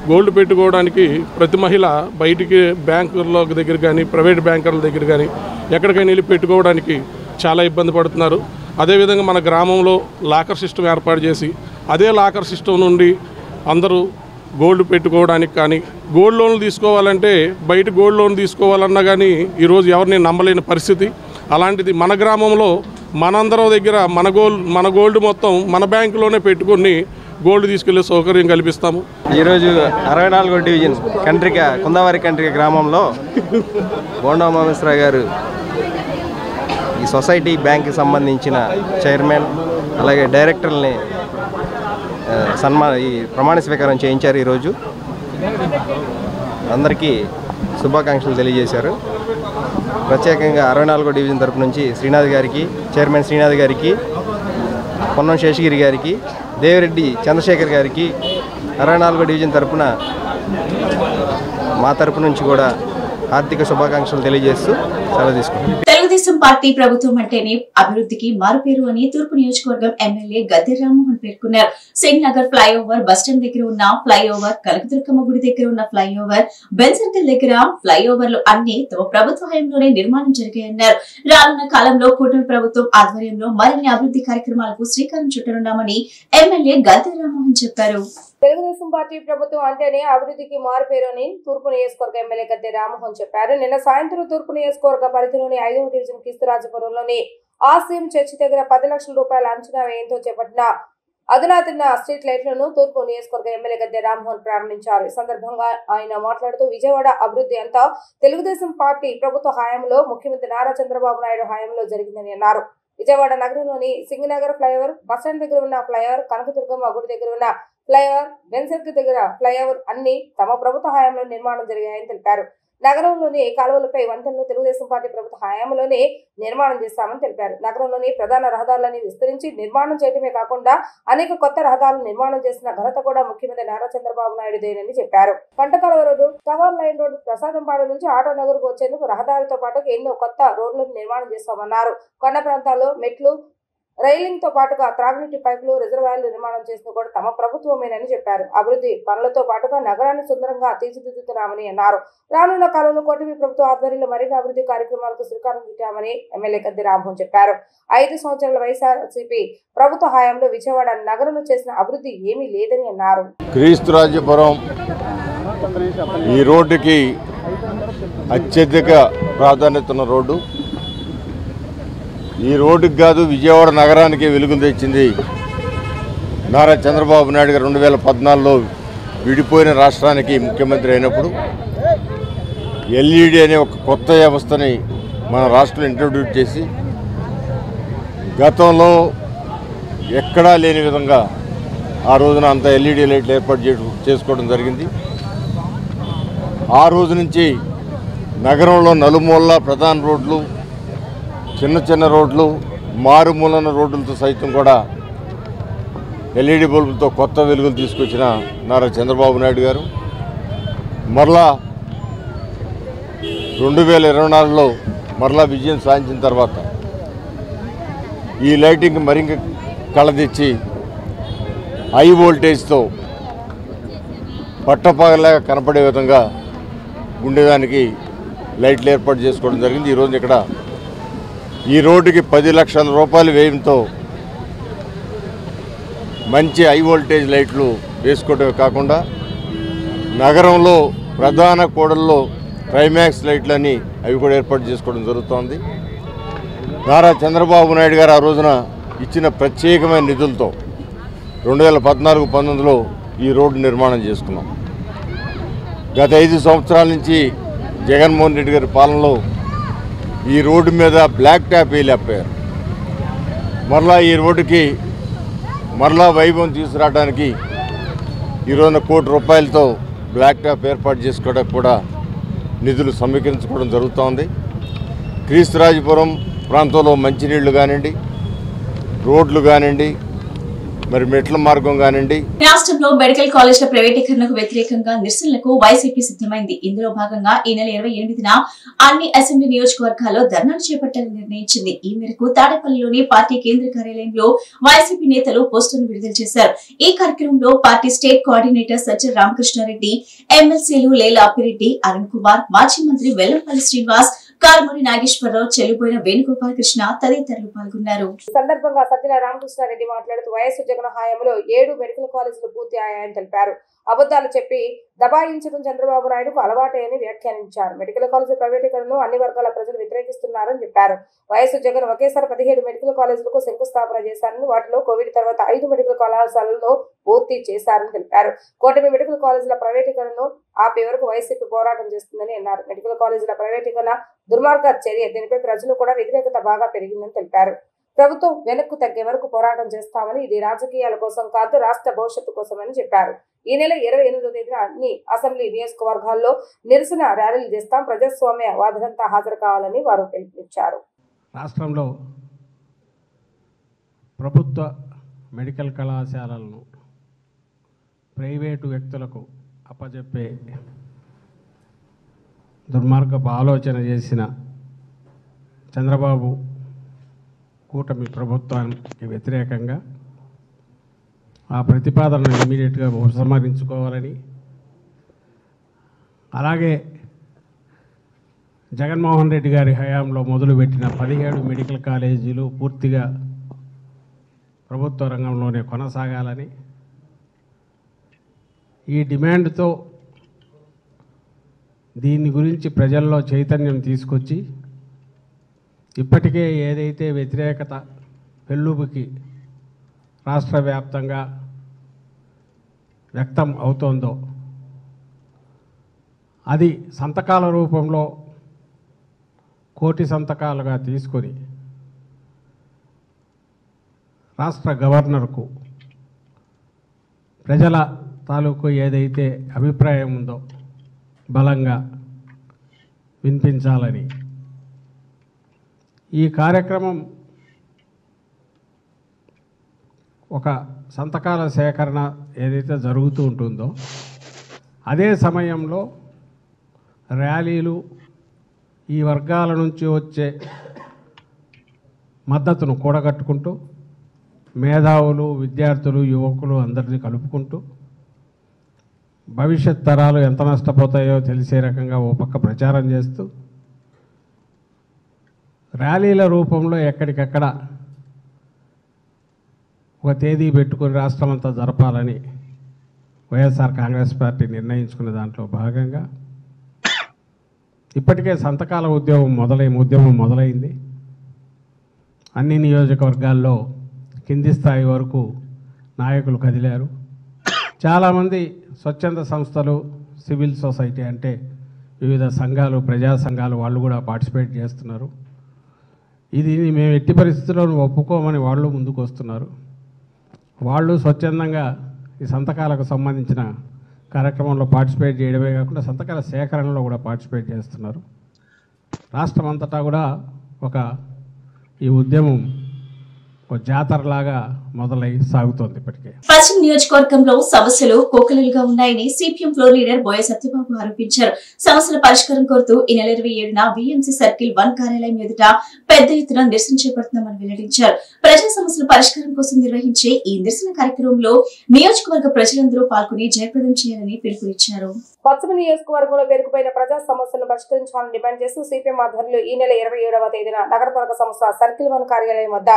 గోల్డ్ పెట్టుకోవడానికి ప్రతి మహిళ బయటికి బ్యాంకుల దగ్గర కానీ ప్రైవేట్ బ్యాంకర్ల దగ్గర కానీ ఎక్కడికైనా వెళ్ళి పెట్టుకోవడానికి చాలా ఇబ్బంది పడుతున్నారు. అదేవిధంగా మన గ్రామంలో లాకర్ సిస్టమ్ ఏర్పాటు చేసి అదే లాకర్ సిస్టమ్ నుండి అందరూ గోల్డ్ పెట్టుకోవడానికి కానీ గోల్డ్ లోన్లు తీసుకోవాలంటే బయట గోల్డ్ లోన్ తీసుకోవాలన్నా కానీ ఈరోజు ఎవరిని నమ్మలేని పరిస్థితి. అలాంటిది మన గ్రామంలో మనందరం దగ్గర మన గోల్డ్ మొత్తం మన బ్యాంకులోనే పెట్టుకొని గోల్డ్ తీసుకెళ్లే సౌకర్యం కల్పిస్తాము. ఈరోజు 64వ డివిజన్ కుందావరి కండ్రిక గ్రామంలో బోండా ఉమామహేశ్వరరావు గారు ఈ సొసైటీ బ్యాంక్కి సంబంధించిన చైర్మన్ అలాగే డైరెక్టర్లని ఈ ప్రమాణ స్వీకారం చేయించారు. ఈరోజు అందరికీ శుభాకాంక్షలు తెలియజేశారు. ప్రత్యేకంగా 64వ డివిజన్ తరపు నుంచి శ్రీనాథ్ గారికి, చైర్మన్ శ్రీనాథ్ గారికి, పొన్నం శేషగిరి గారికి, దేవిరెడ్డి చంద్రశేఖర్ గారికి 64వ డివిజన్ తరపున మా తరపు నుంచి కూడా ఆర్థిక శుభాకాంక్షలు తెలియజేస్తూ సెలవు తీసుకుంటాం. తెలుగుదేశం పార్టీ ప్రభుత్వం అంటేనే అభివృద్ధికి మారుపేరు అని తూర్పు నియోజకవర్గం ఎమ్మెల్యే గద్దె రామ్మోహన్ పేర్కొన్నారు. సింగ్ నగర్ ఫ్లైఓవర్, బస్టాండ్ దగ్గర ఉన్న ఫ్లైఓవర్, కనకదుర్గమ్మ గుడి దగ్గర ఉన్న ఫ్లైఓవర్, బెన్ సర్కిల్ దగ్గర ఫ్లైఓవర్లు అన్ని తమ ప్రభుత్వ హయాంలోనే నిర్మాణం జరిగాయన్నారు. రానున్న కాలంలో కూటమి ప్రభుత్వం ఆధ్వర్యంలో మరిన్ని అభివృద్ధి కార్యక్రమాలకు శ్రీకారం చుట్టనున్నామని ఎమ్మెల్యే గద్దె రామ్మోహన్ చెప్పారు. తెలుగుదేశం పార్టీ ప్రభుత్వం అంటేనే అభివృద్ధికి మారుపేరు అని తూర్పు నియోజకవర్గ ఎమ్మెల్యే గద్దె రామ్మోహన్ చెప్పారు. నిన్న సాయంత్రం తూర్పు నియోజకవర్గ పరిధిలోని 5వ డివిజన్ కిస్తురాజపురంలోని ఆసియం చర్చి దగ్గర 10 లక్షల రూపాయల అంచనా వ్యయంతో చేపట్టిన అధునాతన స్ట్రీట్ లైట్లను తూర్పు నియోజకవర్గ ఎమ్మెల్యే గద్దె రామ్మోహన్ ప్రారంభించారు. ఈ సందర్భంగా ఆయన మాట్లాడుతూ విజయవాడ అభివృద్ధి అంతా తెలుగుదేశం పార్టీ ప్రభుత్వ హయాంలో, ముఖ్యమంత్రి నారా చంద్రబాబు నాయుడు హయాంలో జరిగిందని అన్నారు. విజయవాడ నగరంలోని సింగనగర్ ఫ్లైఓవర్, బస్టాండ్ దగ్గర ఉన్న ఫ్లైఓవర్, కనకదుర్గమ్మ గుడి దగ్గర ఉన్న ఫ్లైఓవర్, బెన్ సర్కిల్ దగ్గర ఫ్లైఓవర్ అన్ని తమ ప్రభుత్వ హయాంలో నిర్మాణం జరిగాయని తెలిపారు. నగరంలోని కాలువలపై వంతెనలు తెలుగుదేశం పార్టీ ప్రభుత్వ హయాంలోనే నిర్మాణం చేస్తామని తెలిపారు. నగరంలోని ప్రధాన రహదారులని విస్తరించి నిర్మాణం చేయడమే కాకుండా అనేక కొత్త రహదారులు నిర్మాణం చేసిన ఘనత కూడా ముఖ్యమంత్రి నారా చంద్రబాబు నాయుడుదేనని చెప్పారు. పంటకాలువ road, tower line road, Prasadampadu నుంచి ఆటో నగర్కు వచ్చేందుకు రహదారితో పాటు ఎన్నో కొత్త రోడ్లను నిర్మాణం చేస్తామన్నారు. కొండ ప్రాంతాల్లో మెట్లు, రైలింగ్ తో పాటుగా త్రాగునీటి పైపులు, రిజర్వాయర్లు నిర్మాణం చేసిన కూడా తమ ప్రభుత్వమేనని చెప్పారు. అభివృద్ధి పనులతో పాటుగా నగరాన్ని సుందరంగా తీర్చిదిద్దుతున్నామని అన్నారు. రానున్న కాలంలో కూటమి ప్రభుత్వ ఆధ్వర్యంలో మరిన్ని అభివృద్ధి కార్యక్రమాలకు శ్రీకారం చుట్టామని ఎమ్మెల్యే గద్దె రామ్మోహన్ చెప్పారు. 5 సంవత్సరాల వైఎస్ఆర్సీపీ ప్రభుత్వ హయాంలో విజయవాడ నగరంలో చేసిన అభివృద్ధి ఏమీ లేదని అన్నారు. క్రీస్తురాజపురం ఈ రోడ్డుకి అత్యధిక ప్రాధాన్యత ఉన్న రోడ్డు. ఈ రోడ్డుకి కాదు విజయవాడ నగరానికి వెలుగులు తెచ్చింది నారా చంద్రబాబు నాయుడు గారు 2014లో విడిపోయిన రాష్ట్రానికి ముఖ్యమంత్రి అయినప్పుడు ఎల్ఈడి అనే ఒక కొత్త వ్యవస్థని మన రాష్ట్రంలో ఇంట్రొడ్యూస్ చేసి గతంలో ఎక్కడా లేని విధంగా ఆ రోజున అంత ఎల్ఈడి లైట్లు ఏర్పాటు చేసుకోవడం జరిగింది. ఆ రోజు నుంచి నగరంలో నలుమూలల ప్రధాన రోడ్లు, చిన్న చిన్న రోడ్లు, మారుమూలన రోడ్లతో సైతం కూడా ఎల్ఈడి బల్బులతో కొత్త వెలుగులు తీసుకొచ్చిన నారా చంద్రబాబు నాయుడు గారు మరలా 2024లో మరలా విజయం సాధించిన తర్వాత ఈ లైటింగ్ మరింత కళ హై వోల్టేజ్తో పట్టపగలాగా కనపడే విధంగా ఉండేదానికి లైట్లు ఏర్పాటు చేసుకోవడం జరిగింది. ఈరోజు ఇక్కడ ఈ రోడ్డుకి 10 లక్షల రూపాయల వ్యయంతో మంచి హై వోల్టేజ్ లైట్లు వేసుకోవడమే కాకుండా నగరంలో ప్రధాన కూడల్లో ట్రైమాక్స్ లైట్లని అవి కూడా ఏర్పాటు చేసుకోవడం జరుగుతోంది. నారా చంద్రబాబు నాయుడు గారు ఆ రోజున ఇచ్చిన ప్రత్యేకమైన నిధులతో 2014-19లో ఈ రోడ్డు నిర్మాణం చేసుకున్నాం. గత 5 సంవత్సరాల నుంచి జగన్మోహన్ రెడ్డి గారి పాలనలో ఈ రోడ్డు మీద బ్లాక్ ట్యాప్ వేయలేకపోయారు. మరలా ఈ రోడ్డుకి మరలా వైభవం తీసుకురావడానికి ఈరోజున ₹1 కోటి బ్లాక్ ట్యాప్ ఏర్పాటు చేసుకోవడానికి కూడా నిధులు సమీకరించుకోవడం జరుగుతోంది. క్రీస్తురాజపురం ప్రాంతంలో మంచినీళ్లు కానివ్వండి, రోడ్లు కానివ్వండి, మరి మెట్ల మార్గం కానివ్వండి. రాష్ట్రంలో మెడికల్ కాలేజీల ప్రైవేటీకరణకు వ్యతిరేకంగా నిరసనలకు వైసీపీ సిద్ధమైంది. ఇందులో భాగంగా ఈ నెల 28న అన్ని అసెంబ్లీ నియోజకవర్గాల్లో ధర్నాలు చేపట్టాలని నిర్ణయించింది. ఈ మేరకు తాడేపల్లిలోని పార్టీ కేంద్ర కార్యాలయంలో వైసీపీ నేతలు పోస్టర్లు విడుదల చేశారు. ఈ కార్యక్రమంలో party state coordinator Sajjala Ramakrishnareddy, ఎమ్మెల్సీలు లేల అప్పిరెడ్డి, అరుణ్ కుమార్, మాజీ మంత్రి వెల్లంపల్లి శ్రీనివాస్, కారుమూరి నాగేశ్వరరావు, చెల్లుబోయిన వేణుగోపాల్ కృష్ణ తదితరులు పాల్గొన్నారు. ఈ సందర్భంగా సజ్జల రామకృష్ణారెడ్డి మాట్లాడుతూ వైఎస్ జగన్ హయాంలో 7 మెడికల్ కాలేజీలు పూర్తి అయ్యాయని తెలిపారు. అబద్దాలు చెప్పి దబాయించడం చంద్రబాబు నాయుడుకు అలవాటే అని వ్యాఖ్యానించారు. మెడికల్ కాలేజీల ప్రైవేటీకరణను అన్ని వర్గాల ప్రజలు వ్యతిరేకిస్తున్నారని చెప్పారు. వైఎస్ జగన్ ఒకేసారి 17 మెడికల్ కాలేజీలకు శంకుస్థాపన చేశారని, వాటిలో కోవిడ్ తర్వాత 5 మెడికల్ కళాశాలలను పూర్తి చేశారని తెలిపారు. కూటమి మెడికల్ కాలేజీల ప్రైవేటీకరణను ఆపే వరకు వైసీపీ పోరాటం చేస్తుందని అన్నారు. మెడికల్ కాలేజీల ప్రైవేటీకరణ దుర్మార్గ చర్య, దీనిపై ప్రజలు కూడా వ్యతిరేకత బాగా పెరిగిందని తెలిపారు. ప్రభుత్వం వెనక్కు తగ్గే వరకు పోరాటం చేస్తామని, ఇది రాజకీయాల కోసం కాదు, రాష్ట్ర భవిష్యత్తు కోసమని చెప్పారు. ఈ నెల 28వ తేదీన అన్ని అసెంబ్లీ నియోజకవర్గాల్లో నిరసన ర్యాలీలు చేస్తాం, ప్రజాస్వామ్య వాదులంతా హాజరు కావాలని వారు పిలుపునిచ్చారు. రాష్ట్రంలో ప్రభుత్వ మెడికల్ కళాశాలలను ప్రైవేటు వ్యక్తులకు అప్పజెప్పే దుర్మార్గపు ఆలోచన చేసిన చంద్రబాబు కూటమి ప్రభుత్వానికి వ్యతిరేకంగా ఆ ప్రతిపాదనను ఇమీడియట్గా ఉపసంహరించుకోవాలని, అలాగే జగన్మోహన్ రెడ్డి గారి హయాంలో మొదలుపెట్టిన 17 మెడికల్ కాలేజీలు పూర్తిగా ప్రభుత్వ రంగంలోనే కొనసాగాలని, ఈ డిమాండ్తో దీని గురించి ప్రజల్లో చైతన్యం తీసుకొచ్చి ఇప్పటికే ఏదైతే వ్యతిరేకత పెళ్ళుబుకి రాష్ట్ర వ్యాప్తంగా వ్యక్తం అవుతోందో అది సంతకాల రూపంలో 1 కోటి సంతకాలుగా తీసుకొని రాష్ట్ర గవర్నర్కు ప్రజల తాలూకు ఏదైతే అభిప్రాయం ఉందో బలంగా వినిపించాలని ఈ కార్యక్రమం ఒక సంతకాల సేకరణ ఏదైతే జరుగుతూ ఉంటుందో అదే సమయంలో ర్యాలీలు, ఈ వర్గాల నుంచి వచ్చే మద్దతును కూడగట్టుకుంటూ మేధావులు, విద్యార్థులు, యువకులు అందరినీ కలుపుకుంటూ భవిష్యత్ తరాలు ఎంత నష్టపోతాయో తెలిసే రకంగా ఓ పక్క ప్రచారం చేస్తూ ర్యాలీల రూపంలో ఎక్కడికక్కడ ఒక తేదీ పెట్టుకుని రాష్ట్రమంతా జరపాలని వైఎస్ఆర్ కాంగ్రెస్ పార్టీ నిర్ణయించుకున్న దాంట్లో భాగంగా ఇప్పటికే సంతకాల ఉద్యమం మొదలైంది. అన్ని నియోజకవర్గాల్లో కింది స్థాయి వరకు నాయకులు కదిలారు. చాలామంది స్వచ్ఛంద సంస్థలు, సివిల్ సొసైటీ అంటే వివిధ సంఘాలు, ప్రజా సంఘాలు వాళ్ళు కూడా పార్టిసిపేట్ చేస్తున్నారు. ఇది మేము ఎట్టి పరిస్థితుల్లో ఒప్పుకోమని వాళ్ళు ముందుకు వస్తున్నారు. వాళ్ళు స్వచ్ఛందంగా ఈ సంతకాలకు సంబంధించిన కార్యక్రమంలో పార్టిసిపేట్ చేయడమే కాకుండా సంతకాల సేకరణలో కూడా పార్టిసిపేట్ చేస్తున్నారు. రాష్ట్రం అంతటా కూడా ఈ ఉద్యమం ఒక జాతరలాగా మొదలై సాగుతోంది. ఇప్పటికే పశ్చిమ నియోజకవర్గంలో సమస్యలు కోకలలుగా ఉన్నాయని సిపిఎం ఫ్లోర్ లీడర్ బోయ సత్యబాబు ఆరోపించారు. సమస్యల పరిష్కారం కోరుతూ ఈ నెల 27న విఎంసీ సర్కిల్ 1 కార్యాలయం ఎదుట పెద్ద ఎత్తున నిరసన చేపడుతున్నామని వెల్లడించారు. ప్రజా సమస్యల పరిష్కారం కోసం నిర్వహించే ఈ నిరసన కార్యక్రమంలో నియోజకవర్గ ప్రజలందరూ పాల్గొని జయప్రదం చేయాలని పిలుపునిచ్చారు. పశ్చిమ నియోజకవర్గంలో పేరుకుపోయిన ప్రజా సమస్యలను పరిష్కరించాలని డిమాండ్ చేస్తూ సిపిఎం ఆధ్వర్యంలో ఈ నెల 27వ తేదీన నగరపాలక సంస్థ సర్కిల్ 1 కార్యాలయం వద్ద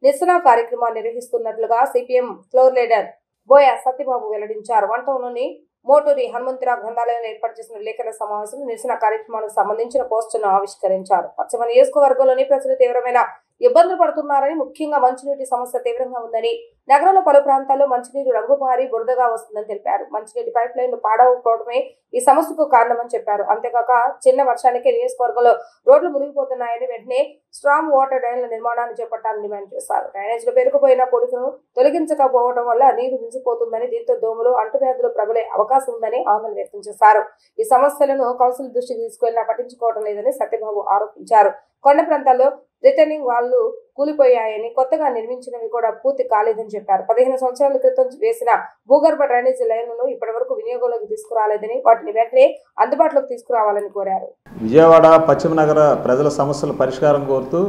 నిరసన కార్యక్రమాన్ని నిర్వహిస్తున్నట్లుగా సిపిఎం ఫ్లోర్ లీడర్ బోయ సత్యబాబు వెల్లడించారు. 1 టౌన్లోని మోటూరి హనుమంతరావు గ్రంథాలయంలో ఏర్పాటు చేసిన విలేకరుల సమావేశంలో నిరసన కార్యక్రమానికి సంబంధించిన పోస్టును ఆవిష్కరించారు. పశ్చిమ నియోజకవర్గంలోని ప్రజలు తీవ్రమైన ఇబ్బందులు పడుతున్నారని, ముఖ్యంగా మంచినీటి సమస్య తీవ్రంగా ఉందని, నగరంలో పలు ప్రాంతాల్లో మంచినీరు రంగుమారి బురదగా వస్తుందని తెలిపారు. మంచినీటి పైప్ లైన్లు పాడవకపోవడమే ఈ సమస్యకు కారణమని చెప్పారు. అంతేకాక చిన్న వర్షానికి నియోజకవర్గంలో రోడ్లు మునిగిపోతున్నాయని, వెంటనే స్ట్రాంగ్ వాటర్ డ్రైన్ల నిర్మాణాన్ని చేపట్టాలని డిమాండ్ చేశారు. డ్రైనేజీలో పేరుకుపోయిన పొడుగును తొలగించకపోవడం వల్ల నీరు నిలిచిపోతుందని, దీంతో దోమలు, అంటువ్యాధులు ప్రబలే అవకాశం ఉందని ఆందోళన వ్యక్తం చేశారు. ఈ సమస్యలను కౌన్సిల్ దృష్టికి తీసుకెళ్లినా పట్టించుకోవడం లేదని సత్యబాబు ఆరోపించారు. కొండ ప్రాంతాల్లో రిటర్నింగ్ వాళ్లు కూలిపోయాయని, కొత్తగా నిర్మించినవి కూడా పూర్తి కాలేదని చెప్పారు. 15 సంవత్సరాల క్రితం వేసిన భూగర్భ డ్రైనేజీ లైన్లను ఇప్పటి వరకు వినియోగంలోకి తీసుకురాలేదని, వాటిని వెంటనే అందుబాటులోకి తీసుకురావాలని కోరారు. విజయవాడ పశ్చిమ నగర ప్రజల సమస్యల పరిష్కారం కోరుతూ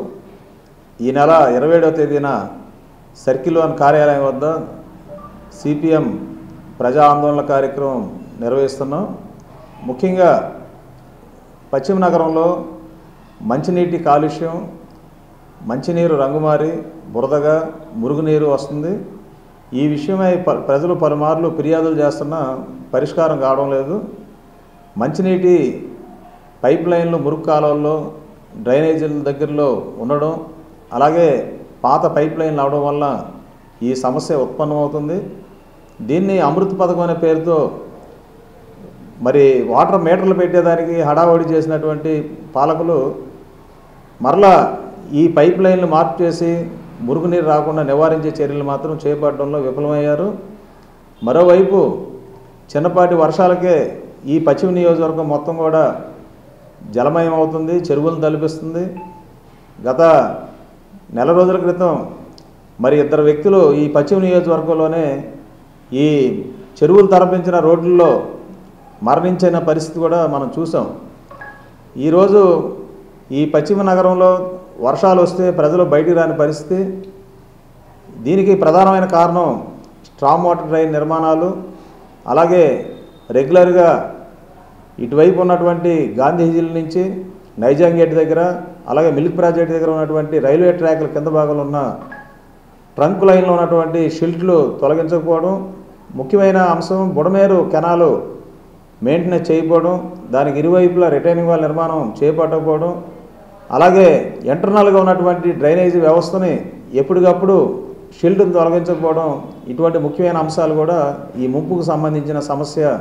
ఈ నెల 27వ తేదీన సర్కిల్ 1 కార్యాలయం వద్ద సిపిఎం ప్రజా ఆందోళన కార్యక్రమం నిర్వహిస్తున్నాం. ముఖ్యంగా పశ్చిమ నగరంలో మంచినీటి కాలుష్యం, మంచినీరు రంగుమారి బురదగా మురుగునీరు వస్తుంది. ఈ విషయమై ప్రజలు పలుమార్లు ఫిర్యాదులు చేస్తున్నా పరిష్కారం కావడం లేదు. మంచినీటి పైప్ లైన్లు మురుగు కాలువల్లో, డ్రైనేజీల దగ్గరలో ఉండడం, అలాగే పాత పైప్ లైన్లు అవడం వల్ల ఈ సమస్య ఉత్పన్నమవుతుంది. దీన్ని అమృత్ పథకం అనే పేరుతో మరి వాటర్ మీటర్లు పెట్టేదానికి హడావుడి చేసినటువంటి పాలకులు మరలా ఈ పైప్ లైన్లు మార్పు చేసి మురుగునీరు రాకుండా నివారించే చర్యలు మాత్రం చేపట్టడంలో విఫలమయ్యారు. మరోవైపు చిన్నపాటి వర్షాలకే ఈ పశ్చిమ నియోజకవర్గం మొత్తం కూడా జలమయం అవుతుంది, చెరువులను తలపిస్తుంది. గత నెల రోజుల క్రితం మరి 2 వ్యక్తులు ఈ పశ్చిమ నియోజకవర్గంలోనే ఈ చెరువులు తలపించిన రోడ్లలో మరణించిన పరిస్థితి కూడా మనం చూసాం. ఈరోజు ఈ పశ్చిమ నగరంలో వర్షాలు వస్తే ప్రజలు బయటికి రాని పరిస్థితి. దీనికి ప్రధానమైన కారణం స్ట్రాంగ్ వాటర్ డ్రైన్ నిర్మాణాలు, అలాగే రెగ్యులర్గా ఇటువైపు ఉన్నటువంటి గాంధీ హిల్ నుంచి నైజాం గేట్ దగ్గర, అలాగే మిల్క్ ప్రాజెక్ట్ దగ్గర ఉన్నటువంటి రైల్వే ట్రాక్ల కింద భాగంలో ఉన్న ట్రంక్ లైన్లో ఉన్నటువంటి షిల్ట్లు తొలగించకపోవడం, ముఖ్యమైన అంశం బుడమేరు కెనాలు మెయింటెనెన్స్ చేయకపోవడం, దానికి ఇరువైపులా రిటైనింగ్ వాల్ నిర్మాణం చేపట్టకపోవడం, అలాగే ఇంటర్నల్గా ఉన్నటువంటి డ్రైనేజీ వ్యవస్థని ఎప్పటికప్పుడు షిల్డ్ని తొలగించకపోవడం, ఇటువంటి ముఖ్యమైన అంశాలు కూడా ఈ ముంపుకు సంబంధించిన సమస్య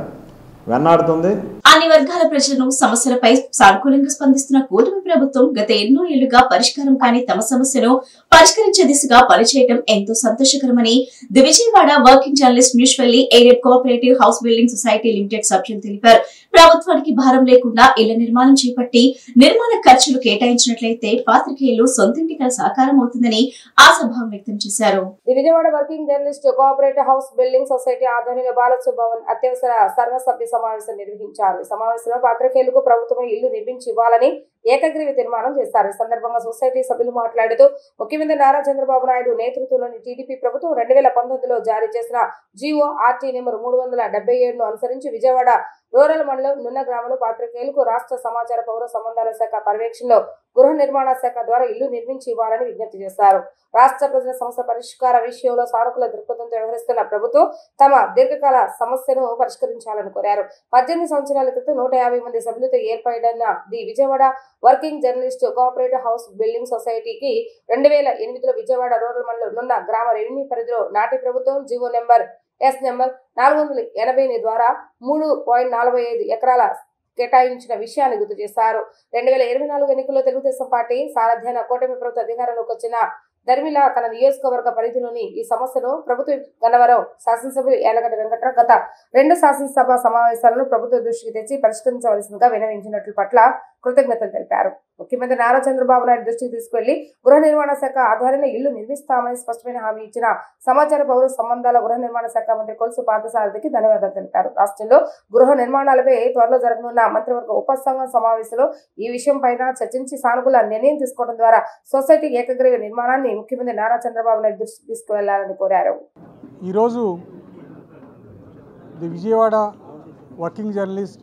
వెన్నాడుతుంది. అన్ని వర్గాల ప్రజలను సమస్యలపై సానుకూలంగా స్పందిస్తున్న కూటమి ప్రభుత్వం గత ఎన్నో ఏళ్లుగా పరిష్కారం కాని తమ సమస్యను పరిష్కరించే దిశగా పనిచేయడం ఎంతో సంతోషకరమని the Vijayawada working journalist mutually aided cooperative house building society limited సభ్యులు తెలిపారు. ప్రభుత్వానికి భారం లేకుండా ఇళ్ల నిర్మాణం చేపట్టి నిర్మాణ ఖర్చులు కేటాయించినట్లయితే పాత్రికేయులు సొంతింటి కల సాకారం అవుతుందని ఆశాభావం వ్యక్తం చేశారు. The Vijayawada working journalist cooperative house building society ఆధ్వర్యంలో బాలసు భవన్ అత్యవసర సర్వసభ్య సమావేశం నిర్వహించారు. ఈ సమావేశంలో పాత్రికేయులకు ప్రభుత్వం ఇల్లు నిర్మించి ఇవ్వాలని ఏకగ్రీవ తీర్మానం చేశారు. ఈ సందర్భంగా సొసైటీ సభ్యులు మాట్లాడుతూ ముఖ్యమంత్రి నారా చంద్రబాబు నాయుడు నేతృత్వంలోని టీడీపీ ప్రభుత్వం 2019లో జారీ చేసిన జీవో ఆర్టీ నెంబర్ 377ను అనుసరించి విజయవాడ రూరల్ మండలం నున్న గ్రామంలో పాత్రికేయులకు రాష్ట్ర సమాచార పౌర సంబంధాల శాఖ పర్యవేక్షణలో గృహ నిర్మాణ శాఖ ద్వారా ఇల్లు నిర్మించి ఇవ్వాలని విజ్ఞప్తి చేశారు. రాష్ట్ర ప్రజల సమస్య పరిష్కార విషయంలో సానుకూల దృక్పథంతో వ్యవహరిస్తున్న ప్రభుత్వం తమ దీర్ఘకాల సమస్యను పరిష్కరించాలని కోరారు. 18 సంవత్సరాల క్రితం 150 మంది సభ్యులతో ఏర్పడిన the Vijayawada working journalist cooperative house building సొసైటీకి 2008లో విజయవాడ రూరల్ మండలం నున్న గ్రామ రెవెన్యూ పరిధిలో నాటి ప్రభుత్వం జీవో నెంబర్ S నెంబర్ 480 ద్వారా 3.45 ఎకరాల కేటాయించిన విషయాన్ని గుర్తు చేశారు. 2024 ఎన్నికల్లో తెలుగుదేశం పార్టీ సారథ్యాన కూటమి ప్రభుత్వ అధికారంలోకి వచ్చిన దర్మిల తన నియోజకవర్గ పరిధిలోని ఈ సమస్యను ప్రభుత్వ గన్నవరం శాసనసభ్యులు యాలగడ్డ వెంకట్రావు గత 2 శాసనసభ సమావేశాలను ప్రభుత్వ దృష్టికి తెచ్చి పరిష్కరించవలసిందిగా విన్నవించినట్లు పట్ల కృతజ్ఞతలు తెలిపారు. ముఖ్యమంత్రి నారా చంద్రబాబు నాయుడు దృష్టికి తీసుకెళ్లి గృహ నిర్మాణ శాఖ ఆధ్వర్యంలో ఇల్లు నిర్మిస్తామని స్పష్టమైన హామీ ఇచ్చిన సమాచార పౌర సంబంధాల గృహ నిర్మాణ శాఖ మంత్రి కొలుసు పార్థసారథికి ధన్యవాదాలు తెలిపారు. రాష్ట్రంలో గృహ నిర్మాణాలపై త్వరలో జరగనున్న మంత్రివర్గ ఉపసంఘం సమావేశంలో ఈ విషయం పైన చర్చించి సానుకూల నిర్ణయం తీసుకోవడం ద్వారా సొసైటీ ఏకగ్రీవ నిర్మాణాన్ని ముఖ్యమంత్రి నారా చంద్రబాబు నాయుడు దృష్టికి తీసుకువెళ్లాలని కోరారు. ఈరోజు Vijayawada working journalist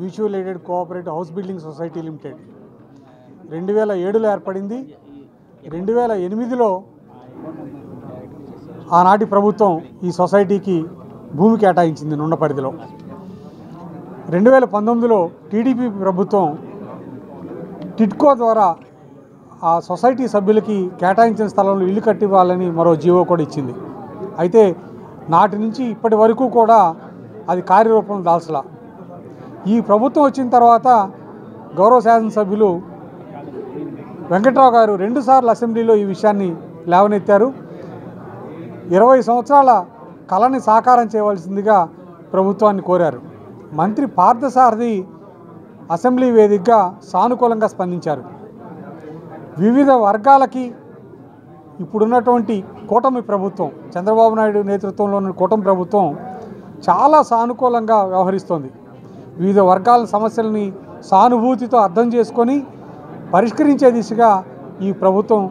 mutual aided cooperative house building society limited 2007లో ఏర్పడింది. 2008లో ఆనాటి ప్రభుత్వం ఈ సొసైటీకి భూమి కేటాయించింది నున్న పరిధిలో. 2019లో టీడీపీ ప్రభుత్వం టిడ్కో ద్వారా ఆ సొసైటీ సభ్యులకి కేటాయించిన స్థలంలో ఇల్లు కట్టివ్వాలని మరో జీవో కూడా ఇచ్చింది. అయితే నాటి నుంచి ఇప్పటి వరకు కూడా అది కార్యరూపం దాల్చలా. ఈ ప్రభుత్వం వచ్చిన తర్వాత గౌరవ శాసనసభ్యులు వెంకట్రావు గారు 2 సార్లు అసెంబ్లీలో ఈ విషయాన్ని లేవనెత్తారు. 20 సంవత్సరాల కళని సాకారం చేయవలసిందిగా ప్రభుత్వాన్ని కోరారు. మంత్రి పార్థసారథి అసెంబ్లీ వేదికగా సానుకూలంగా స్పందించారు. వివిధ వర్గాలకి ఇప్పుడున్నటువంటి కూటమి ప్రభుత్వం, చంద్రబాబు నాయుడు నేతృత్వంలోని కూటమి ప్రభుత్వం చాలా సానుకూలంగా వ్యవహరిస్తోంది. వివిధ వర్గాల సమస్యలని సానుభూతితో అర్థం చేసుకొని పరిష్కరించే దిశగా ఈ ప్రభుత్వం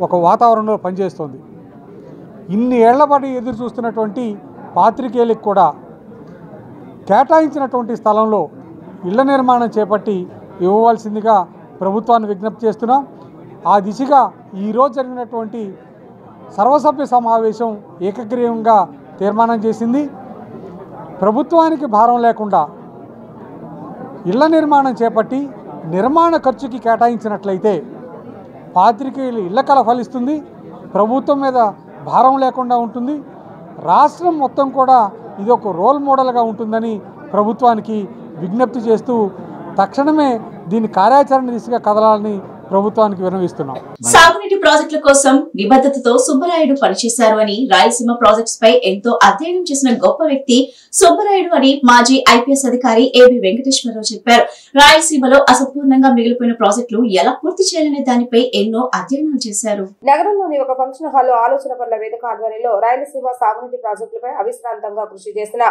ఒక వాతావరణంలో పనిచేస్తోంది. ఇన్ని ఏళ్ల పాటు ఎదురు చూస్తున్నటువంటి పాత్రికేయులకు కూడా కేటాయించినటువంటి స్థలంలో ఇళ్ల నిర్మాణం చేపట్టి ఇవ్వవలసిందిగా ప్రభుత్వాన్ని విజ్ఞప్తి చేస్తున్నాం. ఆ దిశగా ఈరోజు జరిగినటువంటి సర్వసభ్య సమావేశం ఏకగ్రీవంగా తీర్మానం చేసింది. ప్రభుత్వానికి భారం లేకుండా ఇళ్ల నిర్మాణం చేపట్టి నిర్మాణ ఖర్చుకి కేటాయించినట్లయితే పాత్రికేయులు ఇళ్ల కళ ఫలిస్తుంది, ప్రభుత్వం మీద భారం లేకుండా ఉంటుంది, రాష్ట్రం మొత్తం కూడా ఇది ఒక రోల్ మోడల్గా ఉంటుందని ప్రభుత్వానికి విజ్ఞప్తి చేస్తూ తక్షణమే దీని కార్యాచరణ దిశగా కదలాలని ప్రభుత్వానికి విన్నవిస్తున్నాం. సాగునీటి ప్రాజెక్టుల కోసం నిబద్ధతతో సుబ్బరాయుడు పనిచేశారు అని, రాయలసీమ ప్రాజెక్ట్స్ పై ఎంతో అధ్యయనం చేసిన గొప్ప వ్యక్తి సుబ్బరాయుడు అని మాజీ ఐపీఎస్ అధికారి ఏబి వెంకటేశ్వరరావు చెప్పారు. రాయలసీమలో అసంపూర్ణంగా మిగిలిపోయిన ప్రాజెక్టులు ఎలా పూర్తి చేయాలనే దానిపై ఎన్నో అధ్యయనాలు చేశారు. నగరంలోని ఒక ఫంక్షన్ హాల్లో ఆలోచన పనుల వేదిక ఆధ్వర్యంలో రాయలసీమ సాగునీటి ప్రాజెక్టులపై అవిశ్రాంతంగా కృషి చేసిన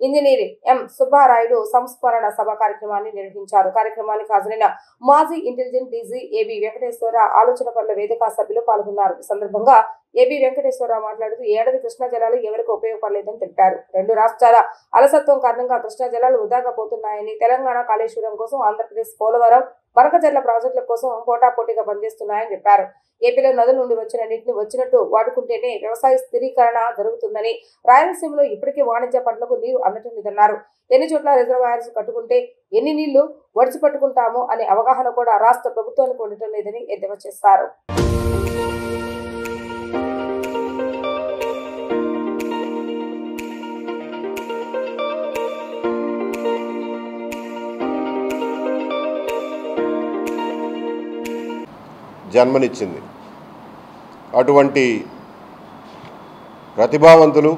ఇంజనీర్ ఎం సుబ్బారాయుడు సంస్మరణ సభ కార్యక్రమాన్ని నిర్వహించారు. కార్యక్రమానికి హాజరైన మాజీ ఇంటెలిజెంట్ డీజీ ఏబి వెంకటేశ్వర ఆలోచన పనుల వేదిక సభ్యులు పాల్గొన్నారు. ఈ సందర్భంగా ఏబి వెంకటేశ్వరరావు మాట్లాడుతూ ఏడాది కృష్ణా జలాలు ఎవరికి ఉపయోగపడలేదని తెలిపారు. 2 రాష్ట్రాల అలసత్వం కారణంగా కృష్ణా జలాలు వృధాగా పోతున్నాయని, తెలంగాణ కాళేశ్వరం కోసం, ఆంధ్రప్రదేశ్ పోలవరం, బనకచెర్ల ప్రాజెక్టుల కోసం పోటాపోటీగా పనిచేస్తున్నాయని చెప్పారు. ఏపీలో నదుల నుండి వచ్చిన నీటిని వచ్చినట్టు వాడుకుంటేనే వ్యవసాయ స్థిరీకరణ జరుగుతుందని, రాయలసీమలో ఇప్పటికే వాణిజ్య పంటలకు నీరు అందటం లేదన్నారు. ఎన్ని చోట్ల రిజర్వాయర్స్ కట్టుకుంటే ఎన్ని నీళ్లు ఒడిచిపట్టుకుంటామో అనే అవగాహన కూడా రాష్ట్ర ప్రభుత్వానికి ఉండటం లేదని ఎద్దేవా చేశారు. జన్మనిచ్చింది. అటువంటి ప్రతిభావంతులు,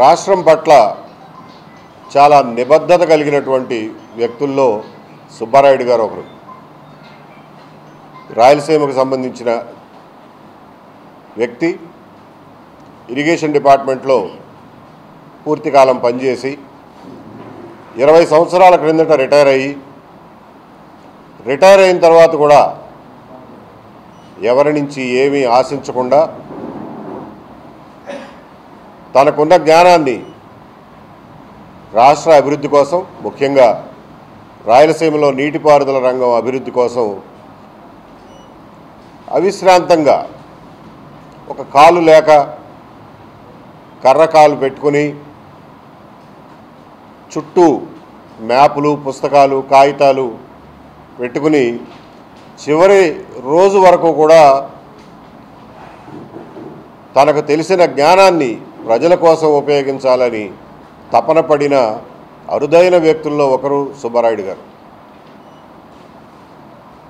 రాష్ట్రం పట్ల చాలా నిబద్ధత కలిగినటువంటి వ్యక్తుల్లో సుబ్బారాయుడు గారు ఒకరు. రాయలసీమకు సంబంధించిన వ్యక్తి. ఇరిగేషన్ డిపార్ట్మెంట్లో పూర్తికాలం పనిచేసి 20 సంవత్సరాల క్రిందట రిటైర్ అయిన తర్వాత కూడా ఎవరి నుంచి ఏమీ ఆశించకుండా తనకున్న జ్ఞానాన్ని రాష్ట్ర అభివృద్ధి కోసం, ముఖ్యంగా రాయలసీమలో నీటిపారుదల రంగం అభివృద్ధి కోసం అవిశ్రాంతంగా ఒక కాలు లేక కర్ర కాలు పెట్టుకుని చుట్టూ మ్యాపులు, పుస్తకాలు, కాగితాలు పెట్టుకుని చివరి రోజు వరకు కూడా తనకు తెలిసిన జ్ఞానాన్ని ప్రజల కోసం ఉపయోగించాలని తపన పడిన అరుదైన వ్యక్తుల్లో ఒకరు సుబ్బారాయుడు గారు.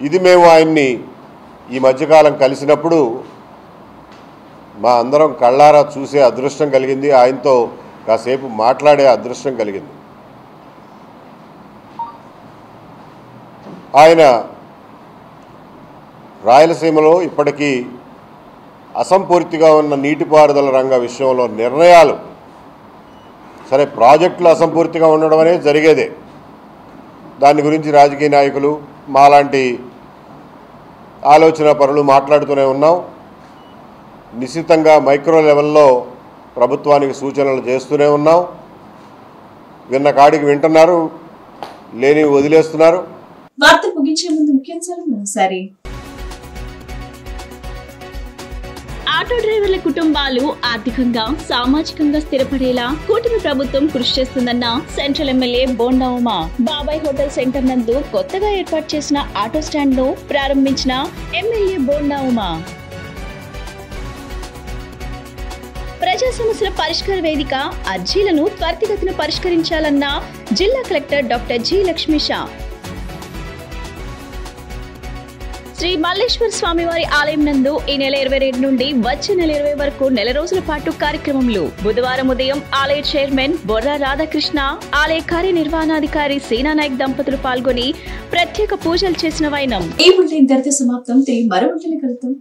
ఇది మేము ఆయన్ని ఈ మధ్యకాలం కలిసినప్పుడు మా అందరం కళ్ళారా చూసే అదృష్టం కలిగింది, ఆయనతో కాసేపు మాట్లాడే అదృష్టం కలిగింది. ఆయన రాయలసీమలో ఇప్పటికీ అసంపూర్తిగా ఉన్న నీటిపారుదల రంగ విషయంలో నిర్ణయాలు, సరే ప్రాజెక్టులు అసంపూర్తిగా ఉండడం అనేది జరిగేదే, దాని గురించి రాజకీయ నాయకులు మాలాంటి ఆలోచన పరులు మాట్లాడుతూనే ఉన్నాం. నిశ్చితంగా మైక్రో లెవెల్లో ప్రభుత్వానికి సూచనలు చేస్తూనే ఉన్నాం. విన్న కాడికి వింటున్నారు, లేని వదిలేస్తున్నారు. వార్త ముగించే ముందు ముఖ్యాంశాలు మరోసారి. ఆటో డ్రైవర్ల కుటుంబాలు ఆర్థికంగా, సామాజికంగా స్థిరపడేలా కూటమి ప్రభుత్వం కృషి చేస్తుందన్న సెంట్రల్ ఎమ్మెల్యే బోండా ఉమ. బాబాయ్ హోటల్ సెంటర్ నందు కొత్తగా ఏర్పాటు చేసిన ఆటో స్టాండ్ ను ప్రారంభించిన ఎమ్మెల్యే బోండా ఉమ. ప్రజా సమస్యల పరిష్కార వేదిక అర్జీలను త్వరితగతిన పరిష్కరించాలన్న జిల్లా collector doctor G Lakshmisha. Sri Malleswara స్వామివారి ఆలయం నందు ఈ నెల 22 నుండి వచ్చే నెల 20 వరకు నెల రోజుల పాటు కార్యక్రమంలో బుధవారం ఉదయం ఆలయ చైర్మన్ బొర్రా రాధాకృష్ణ, ఆలయ కార్యనిర్వహణాధికారి సేనా నాయక్ దంపతులు పాల్గొని ప్రత్యేక పూజలు చేసిన వైనం. ఈ బులెటిన్ ఇంతటితో సమాప్తం. తిరిగి మరో బులెటిన్ కలుద్దాం.